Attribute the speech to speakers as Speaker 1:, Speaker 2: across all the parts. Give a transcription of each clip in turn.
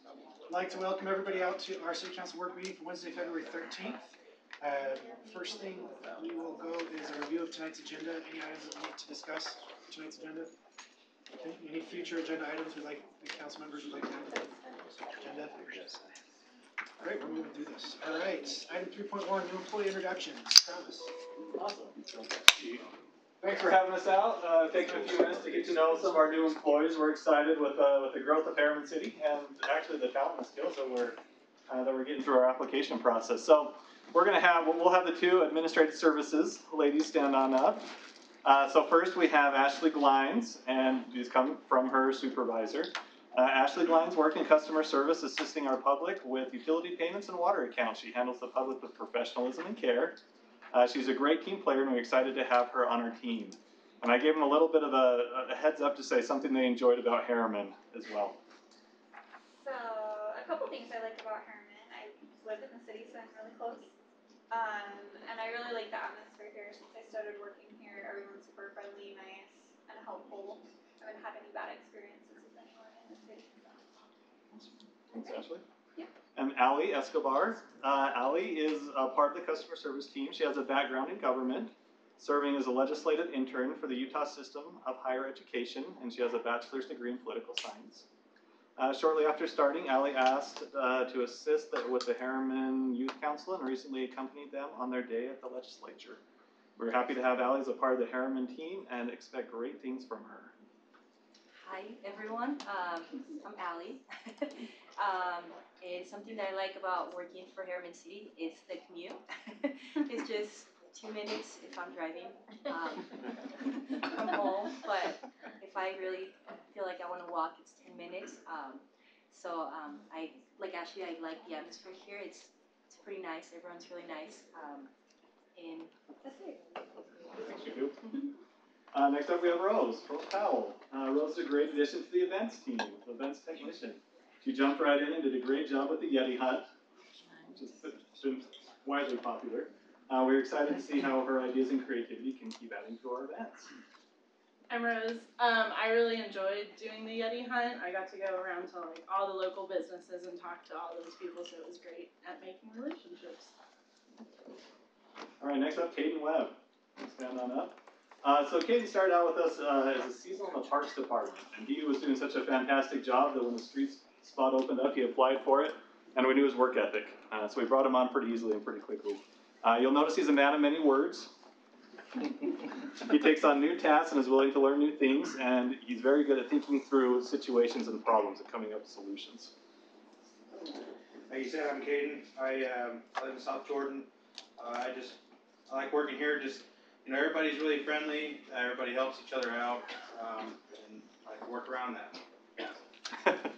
Speaker 1: I'd like to welcome everybody out to our City Council work meeting for Wednesday, February 13th. First thing we will go is a review of tonight's agenda. Any items that we need to discuss for tonight's agenda? Okay. Any future agenda items we'd like the council members would like to have on the agenda? Great, we're moving through this. All right, item 3.1, new employee introductions. Travis.
Speaker 2: Awesome. Thanks for having us out. Taking a few minutes to get to know some of our new employees. We're excited with the growth of Herriman City and actually the talent and skills that we're getting through our application process. So we'll have the two administrative services ladies stand on up. So first we have Ashley Glines, and she's come from her supervisor. Ashley Glines works in customer service, assisting our public with utility payments and water accounts. She handles the public with professionalism and care. She's a great team player, and we're excited to have her on our team. And I gave them a little bit of a heads up to say something they enjoyed about Herriman as well.
Speaker 3: So, a couple things I like about Herriman. I live in the city, so I'm really close. And I really like the atmosphere here. Since I started working here, everyone's super friendly, nice, and helpful. I haven't had any bad experiences with anyone in the city.
Speaker 2: Thanks, Ashley.
Speaker 3: Yeah.
Speaker 2: And Allie Escobar. Allie is a part of the customer service team. She has a background in government, serving as a legislative intern for the Utah System of Higher Education, and she has a bachelor's degree in political science. Shortly after starting, Allie asked to assist with the Herriman Youth Council and recently accompanied them on their day at the legislature. We're happy to have Allie as a part of the Herriman team and expect great things from her.
Speaker 4: Hi everyone, I'm Allie. It's something that I like about working for Herriman City is the commute. It's just 2 minutes if I'm driving from home, but if I really feel like I want to walk, it's 10 minutes. I like Ashley. I like the atmosphere here. It's pretty nice. Everyone's really nice, and that's it.
Speaker 2: Thanks, you. Next up we have Rose Powell. Rose is a great addition to the events team, events technician. She jumped right in and did a great job with the Yeti hunt, which has been widely popular. We're excited to see how her ideas and creativity can keep adding to our events.
Speaker 5: I'm Rose. I really enjoyed doing the Yeti hunt. I got to go around to all the local businesses and talk to all those people, so it was great at making relationships.
Speaker 2: All right, next up, Caden Webb. Stand on up. So Caden started out with us as a seasonal in the Parks Department, and he was doing such a fantastic job that when the streets spot opened up, he applied for it, and we knew his work ethic. So we brought him on pretty easily and pretty quickly. You'll notice he's a man of many words. He takes on new tasks and is willing to learn new things, and he's very good at thinking through situations and problems and coming up with solutions.
Speaker 6: Like you said, I'm Caden. I live in South Jordan. I like working here. Everybody's really friendly. Everybody helps each other out, and I can work around that.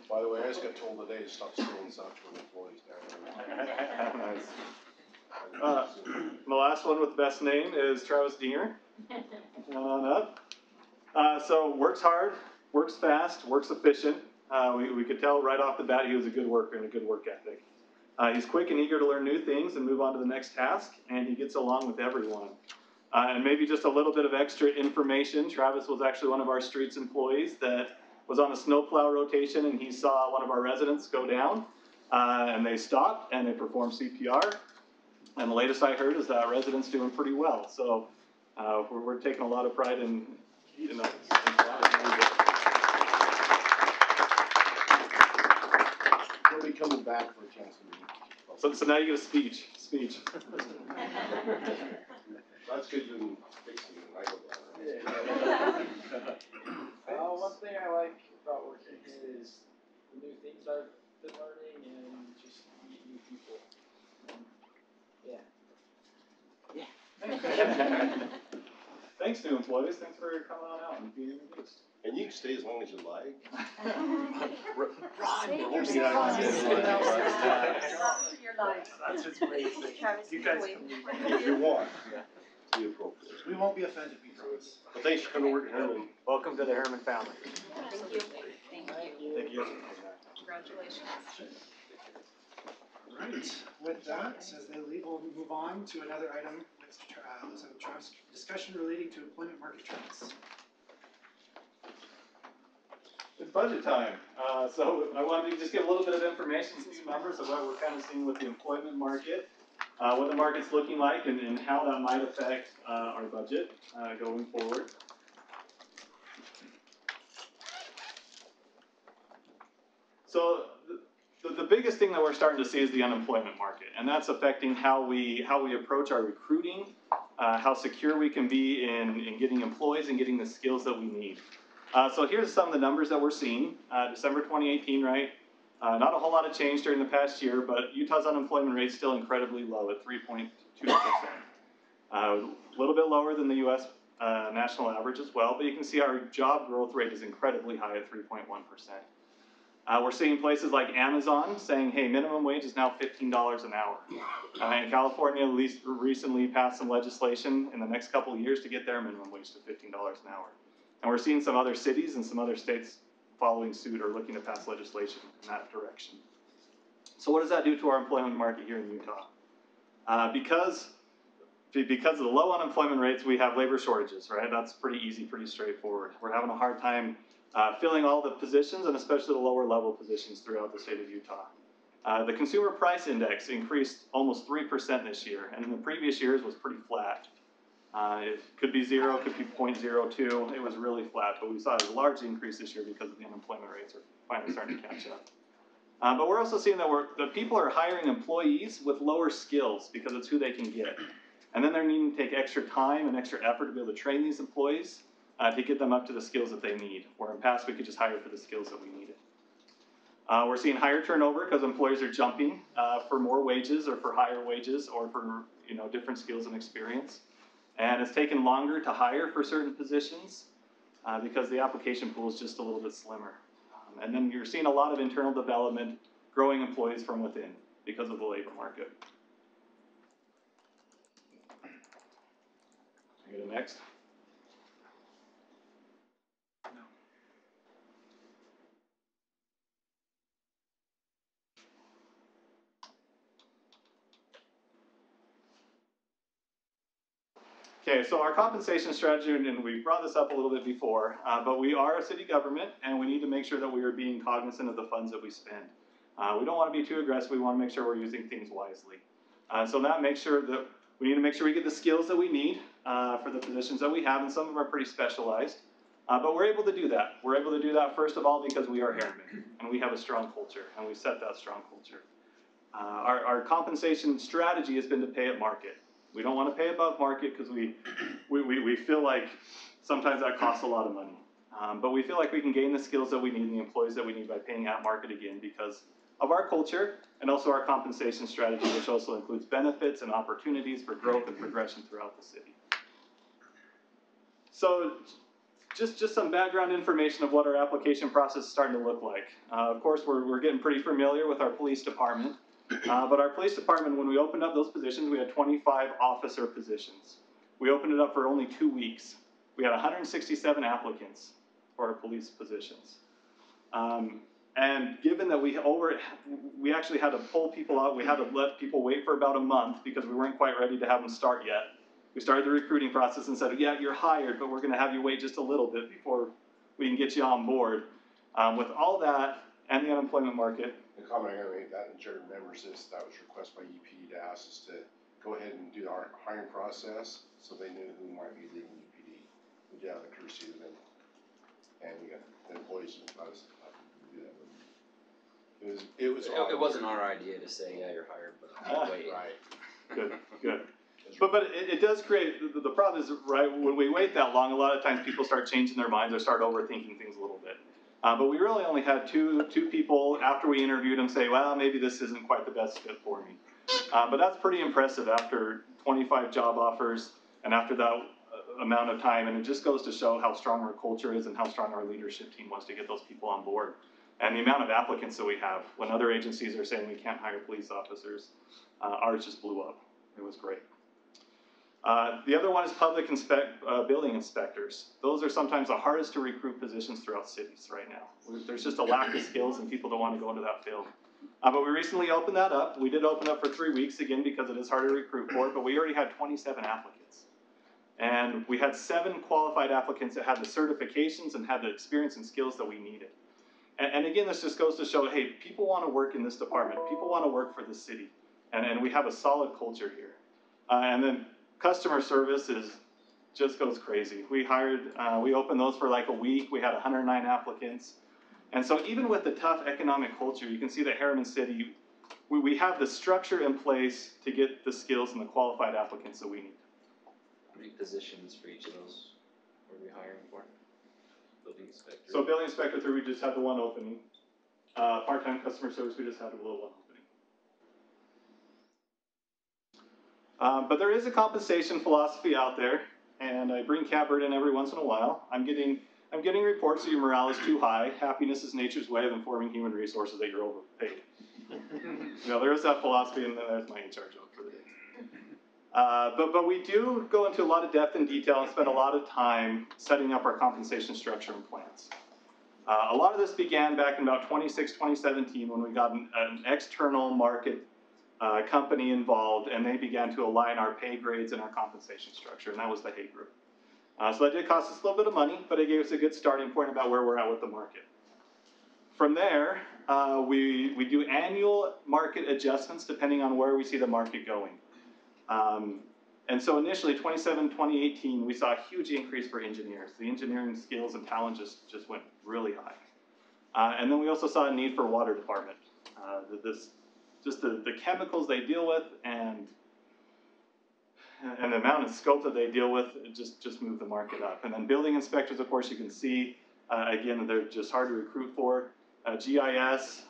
Speaker 7: By the way, I just got told today to stop stealing South Jordan employees down there.
Speaker 2: Nice. The last one with the best name is Travis Dinger. Come on up. So works hard, works fast, works efficient. We could tell right off the bat he was a good worker and a good work ethic. He's quick and eager to learn new things and move on to the next task, and he gets along with everyone. And maybe just a little bit of extra information. Travis was actually one of our streets employees that was on a snowplow rotation, and he saw one of our residents go down, and they stopped and they performed CPR. And the latest I heard is that resident's doing pretty well. So we're taking a lot of pride in
Speaker 7: He'll be coming back for a chance to meet.
Speaker 2: So now you get a speech.
Speaker 7: That's good than fixing it. I hope that.
Speaker 8: One thing I like about working here is the new things I've been learning and just meet new people.
Speaker 2: Thanks, new employees. Thanks for coming on out and being introduced.
Speaker 7: And you can stay as long as you like.
Speaker 1: That's just amazing. You guys
Speaker 7: If you want. Be appropriate.
Speaker 1: We won't be offended, we promise.
Speaker 7: Well, thanks for coming to work at Herriman.
Speaker 9: Welcome to the Herriman family.
Speaker 4: Thank you.
Speaker 2: Thank you.
Speaker 5: Congratulations.
Speaker 1: All right. With that, as they leave, we'll move on to another item. Let's have a discussion relating to employment market trends.
Speaker 2: It's budget time. So I wanted to just give a little bit of information, some new numbers of what we're kind of seeing with the employment market, what the market's looking like, and how that might affect our budget going forward. So the biggest thing that we're starting to see is the unemployment market, and that's affecting how we approach our recruiting, how secure we can be in getting employees and getting the skills that we need. So here's some of the numbers that we're seeing. December 2018, right? Not a whole lot of change during the past year, but Utah's unemployment rate is still incredibly low at 3.2%. A little bit lower than the U.S. National average as well, but you can see our job growth rate is incredibly high at 3.1%. We're seeing places like Amazon saying, hey, minimum wage is now $15 an hour. And California at least recently passed some legislation in the next couple of years to get their minimum wage to $15 an hour. And we're seeing some other cities and some other states following suit or looking to pass legislation in that direction. So what does that do to our employment market here in Utah? Because of the low unemployment rates, we have labor shortages, right? That's pretty easy, pretty straightforward. We're having a hard time filling all the positions, and especially the lower level positions throughout the state of Utah. The consumer price index increased almost 3% this year, and in the previous years was pretty flat. It could be 0, could be 0.02. It was really flat, but we saw a large increase this year because of the unemployment rates are finally starting to catch up. But we're also seeing that people are hiring employees with lower skills because it's who they can get. And then they're needing to take extra time and extra effort to be able to train these employees to get them up to the skills that they need, where in the past we could just hire for the skills that we needed. We're seeing higher turnover because employers are jumping for more wages or for higher wages or for different skills and experience. And it's taken longer to hire for certain positions because the application pool is just a little bit slimmer. And then you're seeing a lot of internal development, growing employees from within because of the labor market. Go to next. Okay, so our compensation strategy, and we brought this up a little bit before, but we are a city government, and we need to make sure that we are being cognizant of the funds that we spend. We don't want to be too aggressive. We want to make sure we're using things wisely. So that makes sure that we need to make sure we get the skills that we need for the positions that we have, and some of them are pretty specialized. But we're able to do that. We're able to do that, first of all, because we are Herriman, and we have a strong culture, and we set that strong culture. Our compensation strategy has been to pay at market. We don't want to pay above market because we feel like sometimes that costs a lot of money. But we feel like we can gain the skills that we need and the employees that we need by paying at market again because of our culture and also our compensation strategy, which also includes benefits and opportunities for growth and progression throughout the city. So just some background information of what our application process is starting to look like. Of course, we're getting pretty familiar with our police department. But our police department, when we opened up those positions, we had 25 officer positions. We opened it up for only 2 weeks. We had 167 applicants for our police positions. And given that we actually had to pull people out, we had to let people wait for about a month because we weren't quite ready to have them start yet. We started the recruiting process and said, yeah, you're hired, but we're going to have you wait just a little bit before we can get you on board. With all that and the unemployment market,
Speaker 7: The comment I'm going to make that, and Jared remembers this, that was requested by UPD to ask us to go ahead and do our hiring process so they knew who might be leaving UPD. We did have the courtesy of them, and we got the employees to let us do that. It
Speaker 9: wasn't our idea to say, yeah, you're hired, but wait.
Speaker 7: Right.
Speaker 2: Good. But it does create, the problem is, right, when we wait that long, a lot of times people start changing their minds or start overthinking things a little bit. But we really only had two people after we interviewed them say, well, maybe this isn't quite the best fit for me. But that's pretty impressive after 25 job offers and after that amount of time. And it just goes to show how strong our culture is and how strong our leadership team was to get those people on board. And the amount of applicants that we have. When other agencies are saying we can't hire police officers, ours just blew up. It was great. The other one is public building inspectors. Those are sometimes the hardest to recruit positions throughout cities right now. There's just a lack of skills and people don't want to go into that field. But we recently opened that up. We did open up for 3 weeks again because it is hard to recruit for it, but we already had 27 applicants. And we had 7 qualified applicants that had the certifications and had the experience and skills that we needed. And again, this just goes to show, hey, people want to work in this department. People want to work for the city. And we have a solid culture here. And then customer service just goes crazy. We opened those for like a week. We had 109 applicants. And so even with the tough economic culture, you can see that Herriman City, we have the structure in place to get the skills and the qualified applicants that we need.
Speaker 9: How many positions for each of those were we hiring for? Building inspector.
Speaker 2: So building inspector 3, we just had the one opening. Part-time customer service, we just had the little one opening. But there is a compensation philosophy out there, and I bring Catbird in every once in a while. I'm getting reports that your morale is too high. Happiness is nature's way of informing human resources that you're overpaid. There is that philosophy, and there's my HR joke for the day. But we do go into a lot of depth and detail and spend a lot of time setting up our compensation structure and plans. A lot of this began back in about 2017 when we got an external market company involved, and they began to align our pay grades and our compensation structure, and that was the Hay Group. So that did cost us a little bit of money, but it gave us a good starting point about where we're at with the market. From there, we do annual market adjustments depending on where we see the market going. And so initially, 2018, we saw a huge increase for engineers. The engineering skills and talent just went really high. And then we also saw a need for water department. The chemicals they deal with and the amount of scope that they deal with just moved the market up. And then building inspectors, of course, you can see, again, they're just hard to recruit for. GIS,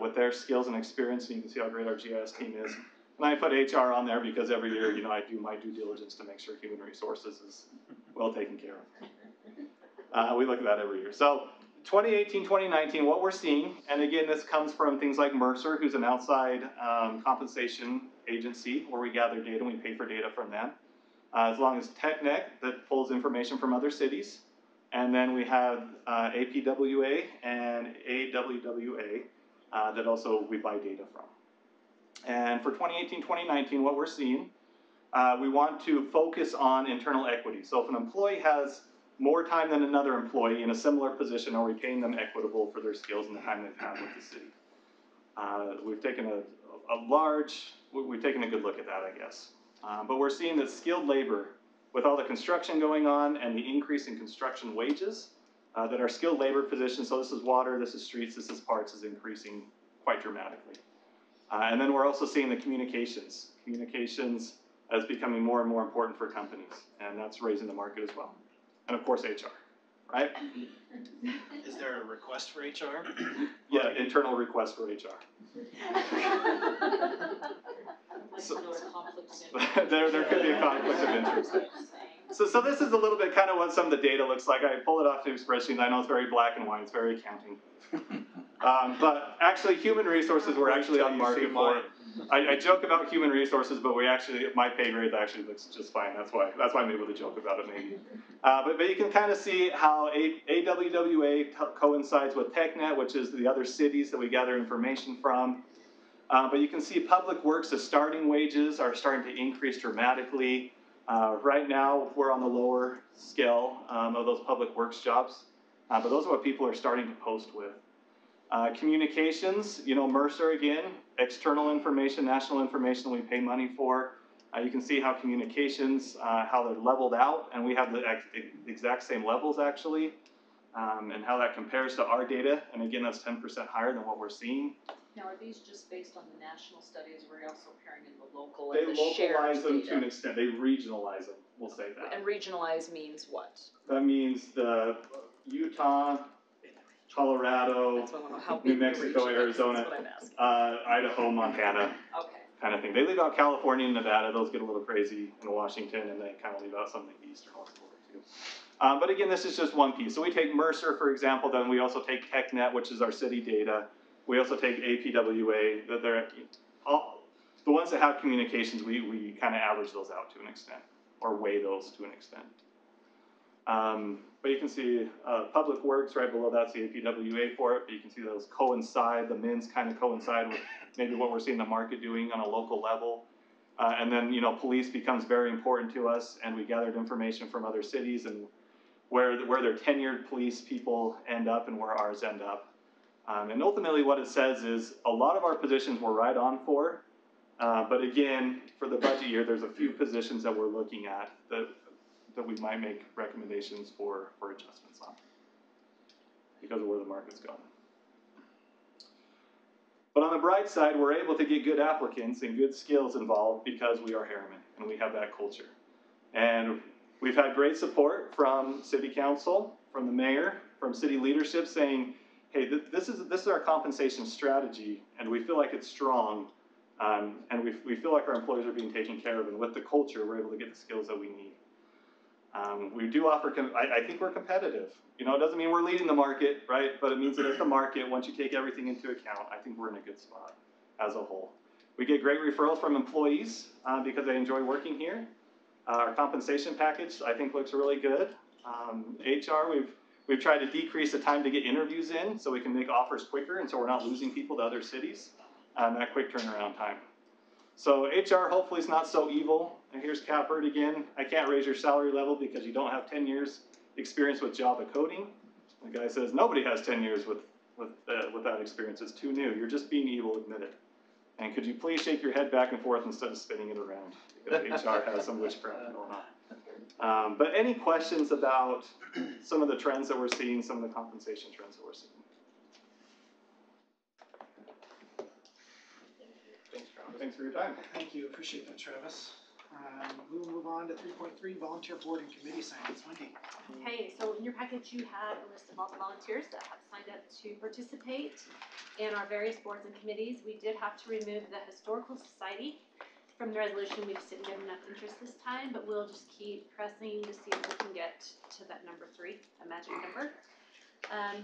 Speaker 2: with their skills and experience, and you can see how great our GIS team is. And I put HR on there because every year, I do my due diligence to make sure human resources is well taken care of. We look at that every year. So 2018, 2019, what we're seeing, and again, this comes from things like Mercer, who's an outside compensation agency where we gather data and we pay for data from them. As long as TechNet that pulls information from other cities. And then we have APWA and AWWA that also we buy data from. And for 2018, 2019, what we're seeing, we want to focus on internal equity. So if an employee has more time than another employee in a similar position, are we paying them equitable for their skills and the time they've had with the city? We've taken we've taken a good look at that, I guess. But we're seeing that skilled labor, with all the construction going on and the increase in construction wages, that our skilled labor position, so this is water, this is streets, this is parts, is increasing quite dramatically. And then we're also seeing the communications. Communications as becoming more and more important for companies, and that's raising the market as well. And of course, HR, right?
Speaker 1: Is there a request for HR?
Speaker 2: Yeah, internal request for HR. So, there could be a conflict of interest. So this is a little bit kind of what some of the data looks like. I pull it off to a spreadsheet. I know it's very black and white. It's very accounting. But actually, human resources we're actually on market for. I joke about human resources, but my pay grade actually looks just fine. That's why I'm able to joke about it maybe. But you can kind of see how AWWA coincides with TechNet, which is the other cities that we gather information from. But you can see public works, the starting wages are starting to increase dramatically. Right now, we're on the lower scale of those public works jobs. But those are what people are starting to post with. Communications, Mercer again, external information, national information we pay money for. You can see how communications, how they're leveled out, and we have the exact same levels actually, and how that compares to our data. And again, that's 10% higher than what we're seeing.
Speaker 10: Now, are these just based on the national studies, or are you also pairing in the local
Speaker 2: They
Speaker 10: and the shared
Speaker 2: localize them
Speaker 10: data?
Speaker 2: to an extent. They regionalize them, we'll say that.
Speaker 10: And regionalize means what?
Speaker 2: That means the Utah, Colorado,
Speaker 10: That's what I want to know. How
Speaker 2: New
Speaker 10: big the
Speaker 2: Mexico,
Speaker 10: region is.
Speaker 2: Arizona,
Speaker 10: That's what I'm asking.
Speaker 2: Idaho, Montana,
Speaker 10: Okay.
Speaker 2: kind of thing. They leave out California and Nevada. Those get a little crazy in Washington, and they kind of leave out some of the east or west border too. But again, this is just one piece. So we take Mercer, for example, then we also take TechNet, which is our city data. We also take APWA. The ones that have communications, we kind of average those out to an extent, or weigh those to an extent. But you can see public works right below that's the APWA for it, but you can see those coincide, the MINs kind of coincide with maybe what we're seeing the market doing on a local level. And then, police becomes very important to us, and we gathered information from other cities and where their tenured police people end up and where ours end up. And ultimately what it says is a lot of our positions we're right on for, but again, for the budget year, there's a few positions that we're looking at that we might make recommendations for adjustments on because of where the market's going. But on the bright side, we're able to get good applicants and good skills involved because we are Herriman and we have that culture. And we've had great support from City Council, from the Mayor, from city leadership saying, hey, this is our compensation strategy and we feel like it's strong and we feel like our employees are being taken care of, and with the culture, we're able to get the skills that we need. We do offer, I think we're competitive. You know, it doesn't mean we're leading the market, right? But it means that at the market, once you take everything into account, I think we're in a good spot as a whole. We get great referrals from employees because they enjoy working here. Our compensation package, I think, looks really good. HR, we've tried to decrease the time to get interviews in so we can make offers quicker and so we're not losing people to other cities. That quick turnaround time. So HR hopefully is not so evil. And here's Capert again. I can't raise your salary level because you don't have 10 years experience with Java coding. The guy says nobody has 10 years with that experience. It's too new. You're just being evil, admit it. And could you please shake your head back and forth instead of spinning it around? Because HR has some witchcraft going on. But any questions about some of the trends that we're seeing, some of the compensation trends that we're seeing? Thanks for your time.
Speaker 1: Thank you, appreciate that, Travis. We will move on to 3.3, volunteer board and committee assignments. Wendy.
Speaker 11: Okay, so in your package you have a list of all the volunteers that have signed up to participate in our various boards and committees. We did have to remove the Historical Society from the resolution. We just didn't get enough interest this time, but we'll just keep pressing to see if we can get to that number 3, a magic number.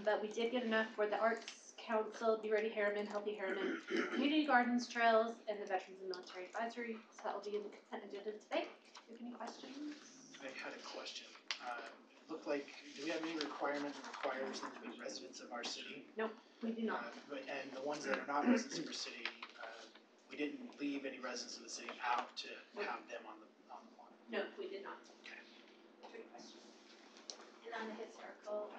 Speaker 11: But we did get enough for the Arts Council, Be Ready Herriman, Healthy Herriman, Community Gardens, Trails, and the Veterans and Military Advisory. So that will be in the consent agenda today. Do you have any questions?
Speaker 1: I had a question. It looked like, do we have any requirement that requires them to be residents of our city?
Speaker 11: No, we do not.
Speaker 1: And the ones that are not residents of our city, we didn't leave any residents of the city out to have them on the block?
Speaker 11: No, we did not.
Speaker 1: Okay.
Speaker 11: Good question.
Speaker 4: And on the historical,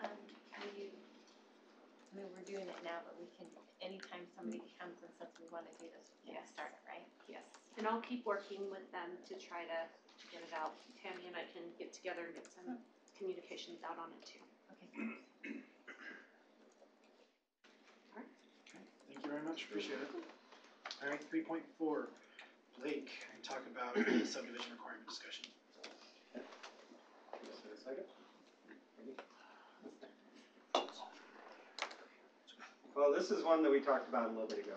Speaker 4: we're doing it now, but we can, anytime somebody comes and says we want to do this, we can start it, right?
Speaker 11: Yes, and I'll keep working with them to try to get it out. Tammy and I can get together and get some communications out on it too.
Speaker 4: Okay.
Speaker 1: Okay, thank you very much, appreciate it. All right, 3.4, Blake, and talk about the subdivision requirement discussion.
Speaker 12: Just a second. Well, this is one that we talked about a little bit ago.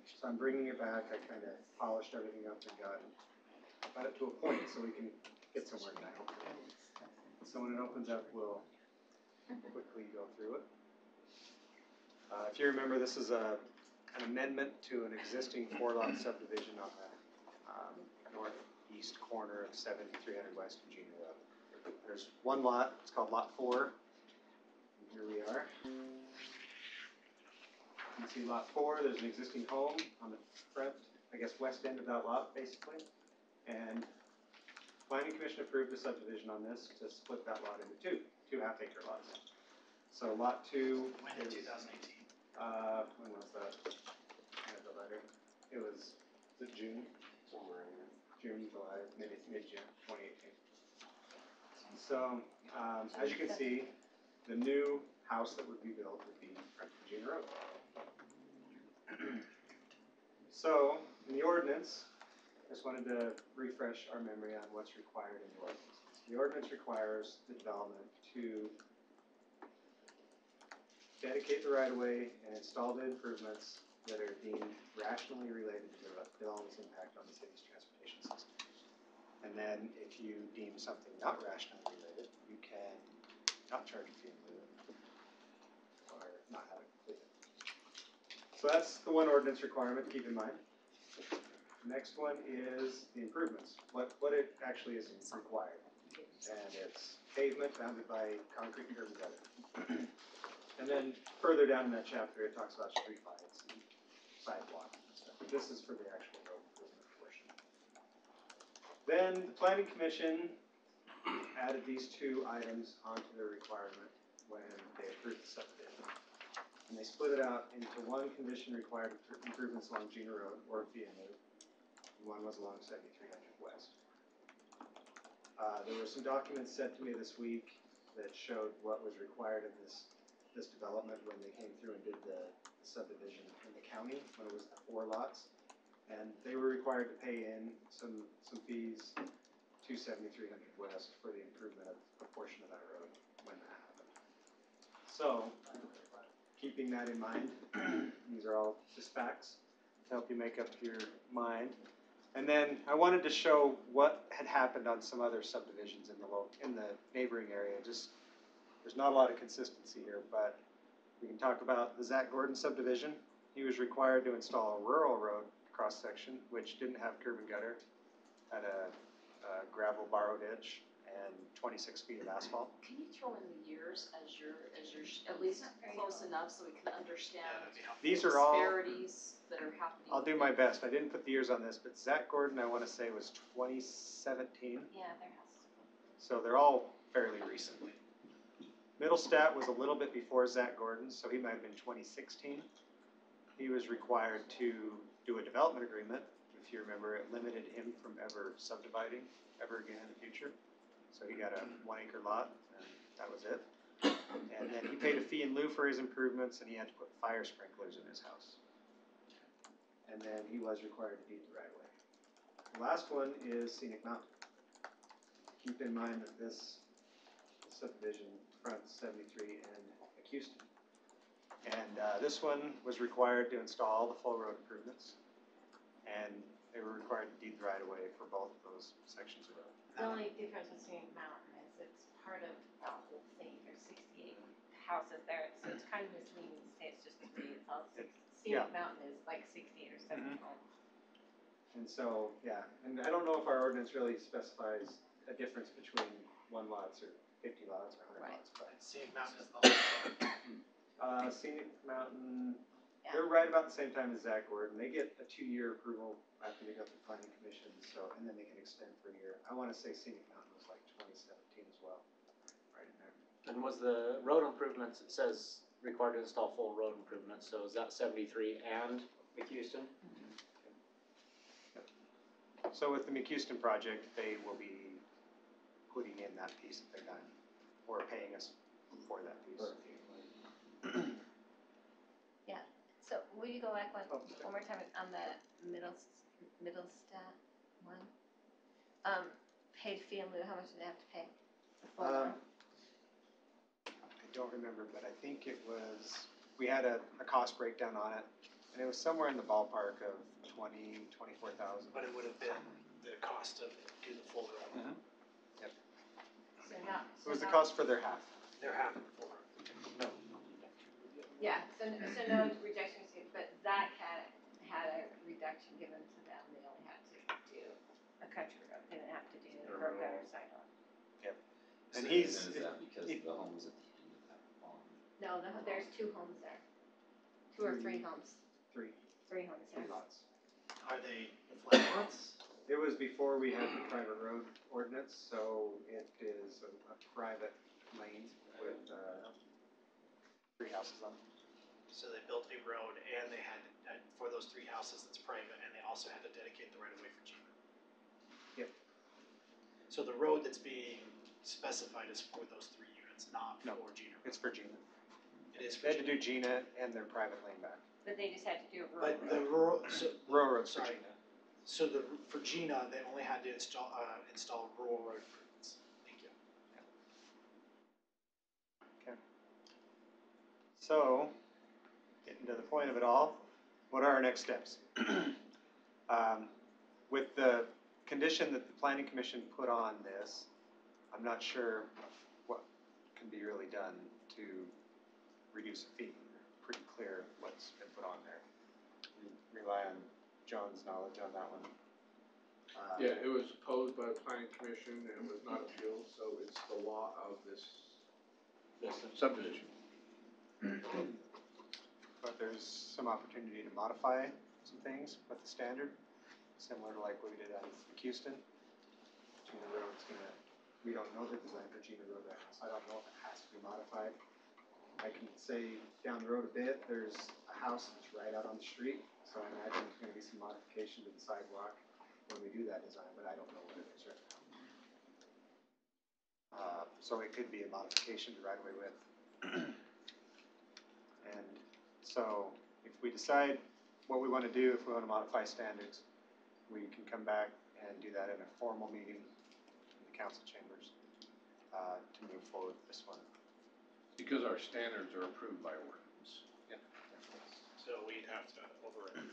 Speaker 12: So I'm bringing it back. I kind of polished everything up and got it to a point so we can get somewhere tonight. So when it opens up, we'll quickly go through it. If you remember, this is an amendment to an existing 4-lot subdivision on the northeast corner of 7300 West Eugenia Road. There's one lot. It's called Lot 4. And here we are. You can see Lot 4, there's an existing home on the front, I guess west end of that lot, basically. And Planning Commission approved the subdivision on this to split that lot into two half-acre lots. So Lot 2
Speaker 1: When in 2018?
Speaker 12: When was that? I had the letter. It was June? Somewhere in there. June, July, maybe mid-June 2018. So, as you can see, the new house that would be built would be front of Eugenia Road. So, in the ordinance, I just wanted to refresh our memory on what's required in the ordinance. The ordinance requires the development to dedicate the right-of-way and install the improvements that are deemed rationally related to the development's impact on the city's transportation system. And then, if you deem something not rationally related, you can not charge a fee in lieu or not have it completed. So that's the one ordinance requirement to keep in mind. The next one is the improvements, what it actually is required. And it's pavement bounded by concrete curb and gutter. And then further down in that chapter, it talks about street lights and sidewalks and stuff. But this is for the actual road improvement portion. Then the Planning Commission added these two items onto their requirement when they approved the subdivision. And they split it out into one condition required improvements along Gina Road or fee and lieu, and one was along 7300 West. There were some documents sent to me this week that showed what was required of this development when they came through and did the subdivision in the county, when it was the 4 lots. And they were required to pay in some fees to 7300 West for the improvement of a portion of that road when that happened. So, keeping that in mind, these are all just facts to help you make up your mind. And then I wanted to show what had happened on some other subdivisions in the neighboring area. Just there's not a lot of consistency here, but we can talk about the Zach Gordon subdivision. He was required to install a rural road cross section, which didn't have curb and gutter, had a gravel borrow ditch, and 26 feet of asphalt.
Speaker 10: Can you throw in the years as you're at least close enough so we can understand
Speaker 12: These are all
Speaker 10: disparities that are happening?
Speaker 12: I'll do my best. I didn't put the years on this, but Zach Gordon, I want to say, was 2017.
Speaker 4: Yeah, there has to be.
Speaker 12: So they're all fairly recent. Middlestat was a little bit before Zach Gordon, so he might have been 2016. He was required to do a development agreement. If you remember, it limited him from ever subdividing ever again in the future. So he got a 1 acre lot, and that was it. And then he paid a fee in lieu for his improvements, and he had to put fire sprinklers in his house. And then he was required to deed the right of way. The last one is Scenic Mountain. Keep in mind that this subdivision fronts 73 and Houston. And this one was required to install all the full road improvements, and they were required to deed the right of way for both of those sections of road.
Speaker 11: The only difference with Scenic Mountain is it's part of the whole thing. There's 68 houses there, so it's kind of misleading to say it's just 3. It's all six. Scenic Mountain is like 68 or 70 homes.
Speaker 12: And so, yeah, and I don't know if our ordinance really specifies a difference between 1 lots or 50 lots or 100 lots, but
Speaker 1: Scenic Mountain is the whole thing.
Speaker 12: Scenic Mountain, they're right about the same time as Zach Gordon. They get a 2-year approval after they go through planning commission, so, and then they can extend for a year. I want to say Scenic Mountain was like 2017 as well, right in there.
Speaker 13: And was the road improvements, it says required to install full road improvements, so is that 73 and McHouston?
Speaker 12: So with the McHouston project, they will be putting in that piece that they're done, or paying us for that piece.
Speaker 11: Yeah, so will you go back one more time on the Middlestat one? Paid fee in lieu, how much did they have to pay? The full amount?
Speaker 12: I don't remember, but I think it was, we had a cost breakdown on it, and it was somewhere in the ballpark of 24,000.
Speaker 1: But it would have been the cost of doing the full road.
Speaker 12: Yep.
Speaker 11: So not.
Speaker 12: It was the cost for their half.
Speaker 1: They're half of the full road.
Speaker 12: No.
Speaker 11: Yeah, so no rejection received, but Zach had a reduction given to them. They only had to do a country road. They didn't have to do the curb gutter sidewalk.
Speaker 12: Yep. And
Speaker 9: So
Speaker 12: he's.
Speaker 9: then is that because the home's at the end of that farm?
Speaker 11: No, there's 2 homes there. 2 or 3 homes.
Speaker 12: 3
Speaker 11: homes there.
Speaker 12: lots.
Speaker 1: Are they the flat lots?
Speaker 12: It was before we had the private road ordinance, so it is a private lane with 3 houses on it.
Speaker 1: So they built a road and they had, for those 3 houses that's private, and they also had to dedicate the right of way for Gina.
Speaker 12: Yep.
Speaker 1: So the road that's being specified is for those 3 units, not for Gina.
Speaker 12: It's for Gina.
Speaker 1: It is for
Speaker 12: They had to
Speaker 1: Gina.
Speaker 12: do Gina and their private lane back.
Speaker 11: But they just had to do a rural
Speaker 1: But the
Speaker 11: road.
Speaker 1: rural, so,
Speaker 12: Rural roads for
Speaker 1: sorry.
Speaker 12: Gina.
Speaker 1: So for Gina, they only had to install rural road improvements. Thank you.
Speaker 12: Okay. So, getting to the point of it all, what are our next steps? With the condition that the planning commission put on this, I'm not sure what can be really done to reduce a fee. Pretty clear what's been put on there. We rely on John's knowledge on that one.
Speaker 14: Yeah, it was opposed by the planning commission and was not appealed, so it's the law of this subdivision.
Speaker 12: But there's some opportunity to modify some things with the standard, similar to like what we did on Houston. Gina Road's we don't know the design for Gina Road right now, so I don't know if it has to be modified. I can say down the road a bit, there's a house that's right out on the street, so I imagine there's gonna be some modification to the sidewalk when we do that design, but I don't know what it is right now. So it could be a modification to right-of-way width. And so if we decide what we wanna do, if we wanna modify standards, we can come back and do that in a formal meeting in the council chambers, to move forward with this one.
Speaker 14: Because our standards are approved by ordinance.
Speaker 1: So we'd have to override.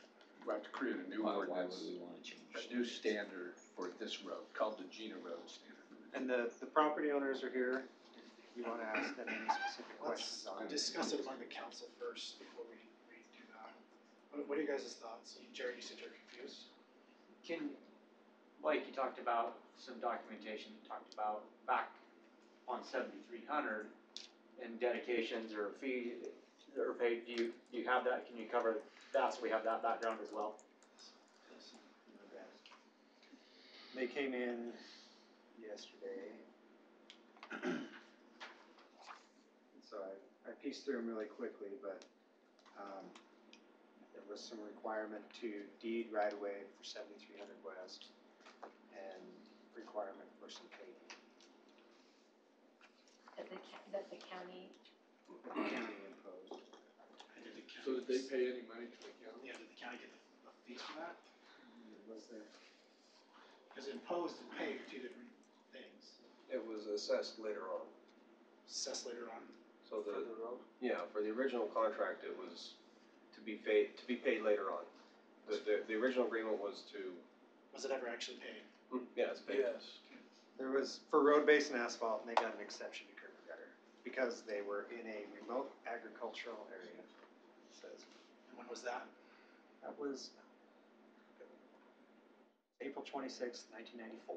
Speaker 14: We have to create a new
Speaker 9: Why would
Speaker 14: ordinance,
Speaker 9: we wanna change?
Speaker 14: a new standard for this road, called the Gina Road standard.
Speaker 12: And the property owners are here, if you wanna ask them any specific questions on it.
Speaker 1: Discuss it among the council first before we do that. What are you guys' thoughts? Jared, you said you're confused?
Speaker 13: Like you talked about some documentation that talked about back on 7,300 and dedications or fees that are paid. Do you have that? Can you cover that so we have that background as well?
Speaker 12: They came in yesterday. So I pieced through them really quickly, but there was some requirement to deed right away for 7,300 West and requirement for some paving.
Speaker 4: That the county,
Speaker 12: The county imposed.
Speaker 14: So did they pay any money to the county?
Speaker 1: Yeah, did the county get the fees for that?
Speaker 12: Was there?
Speaker 1: Because imposed and paid are two different things.
Speaker 15: It was assessed later on.
Speaker 1: Assessed later on.
Speaker 15: So
Speaker 1: For the road?
Speaker 15: yeah, for the original contract, it was to be paid later on. The original agreement was to.
Speaker 1: Was it ever actually paid?
Speaker 15: Yeah, it's paid.
Speaker 1: Yes.
Speaker 12: There was, for road base and asphalt, and they got an exception to curb and gutter because they were in a remote agricultural area, it says.
Speaker 1: And when was that?
Speaker 12: That was April 26th, 1994.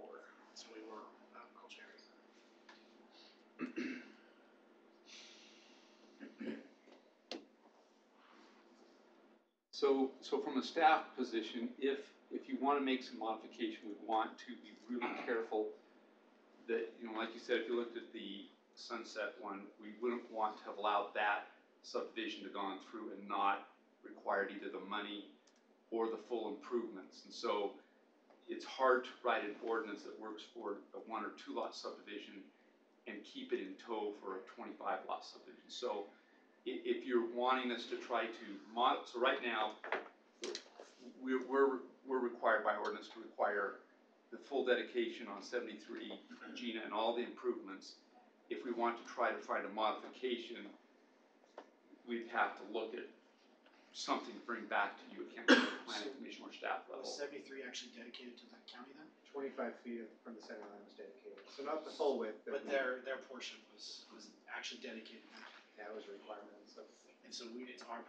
Speaker 1: So we were agriculture area.
Speaker 16: So from a staff position, if you want to make some modification, we want to be really careful that, like you said, if you looked at the Sunset one, we wouldn't want to have allowed that subdivision to gone through and not required either the money or the full improvements. And so it's hard to write an ordinance that works for a 1 or 2 lot subdivision and keep it in tow for a 25 lot subdivision. So if you're wanting us to try to so right now, we're required by ordinance to require the full dedication on 73 Gina and all the improvements. If we want to try to find a modification, we'd have to look at something to bring back to you, can't remember the planning commission or staff level.
Speaker 1: Was 73 actually dedicated to the county then?
Speaker 12: 25 feet from the center line was dedicated. So not the full width,
Speaker 1: But their portion was actually dedicated.
Speaker 12: That was a requirement.
Speaker 1: And so it's our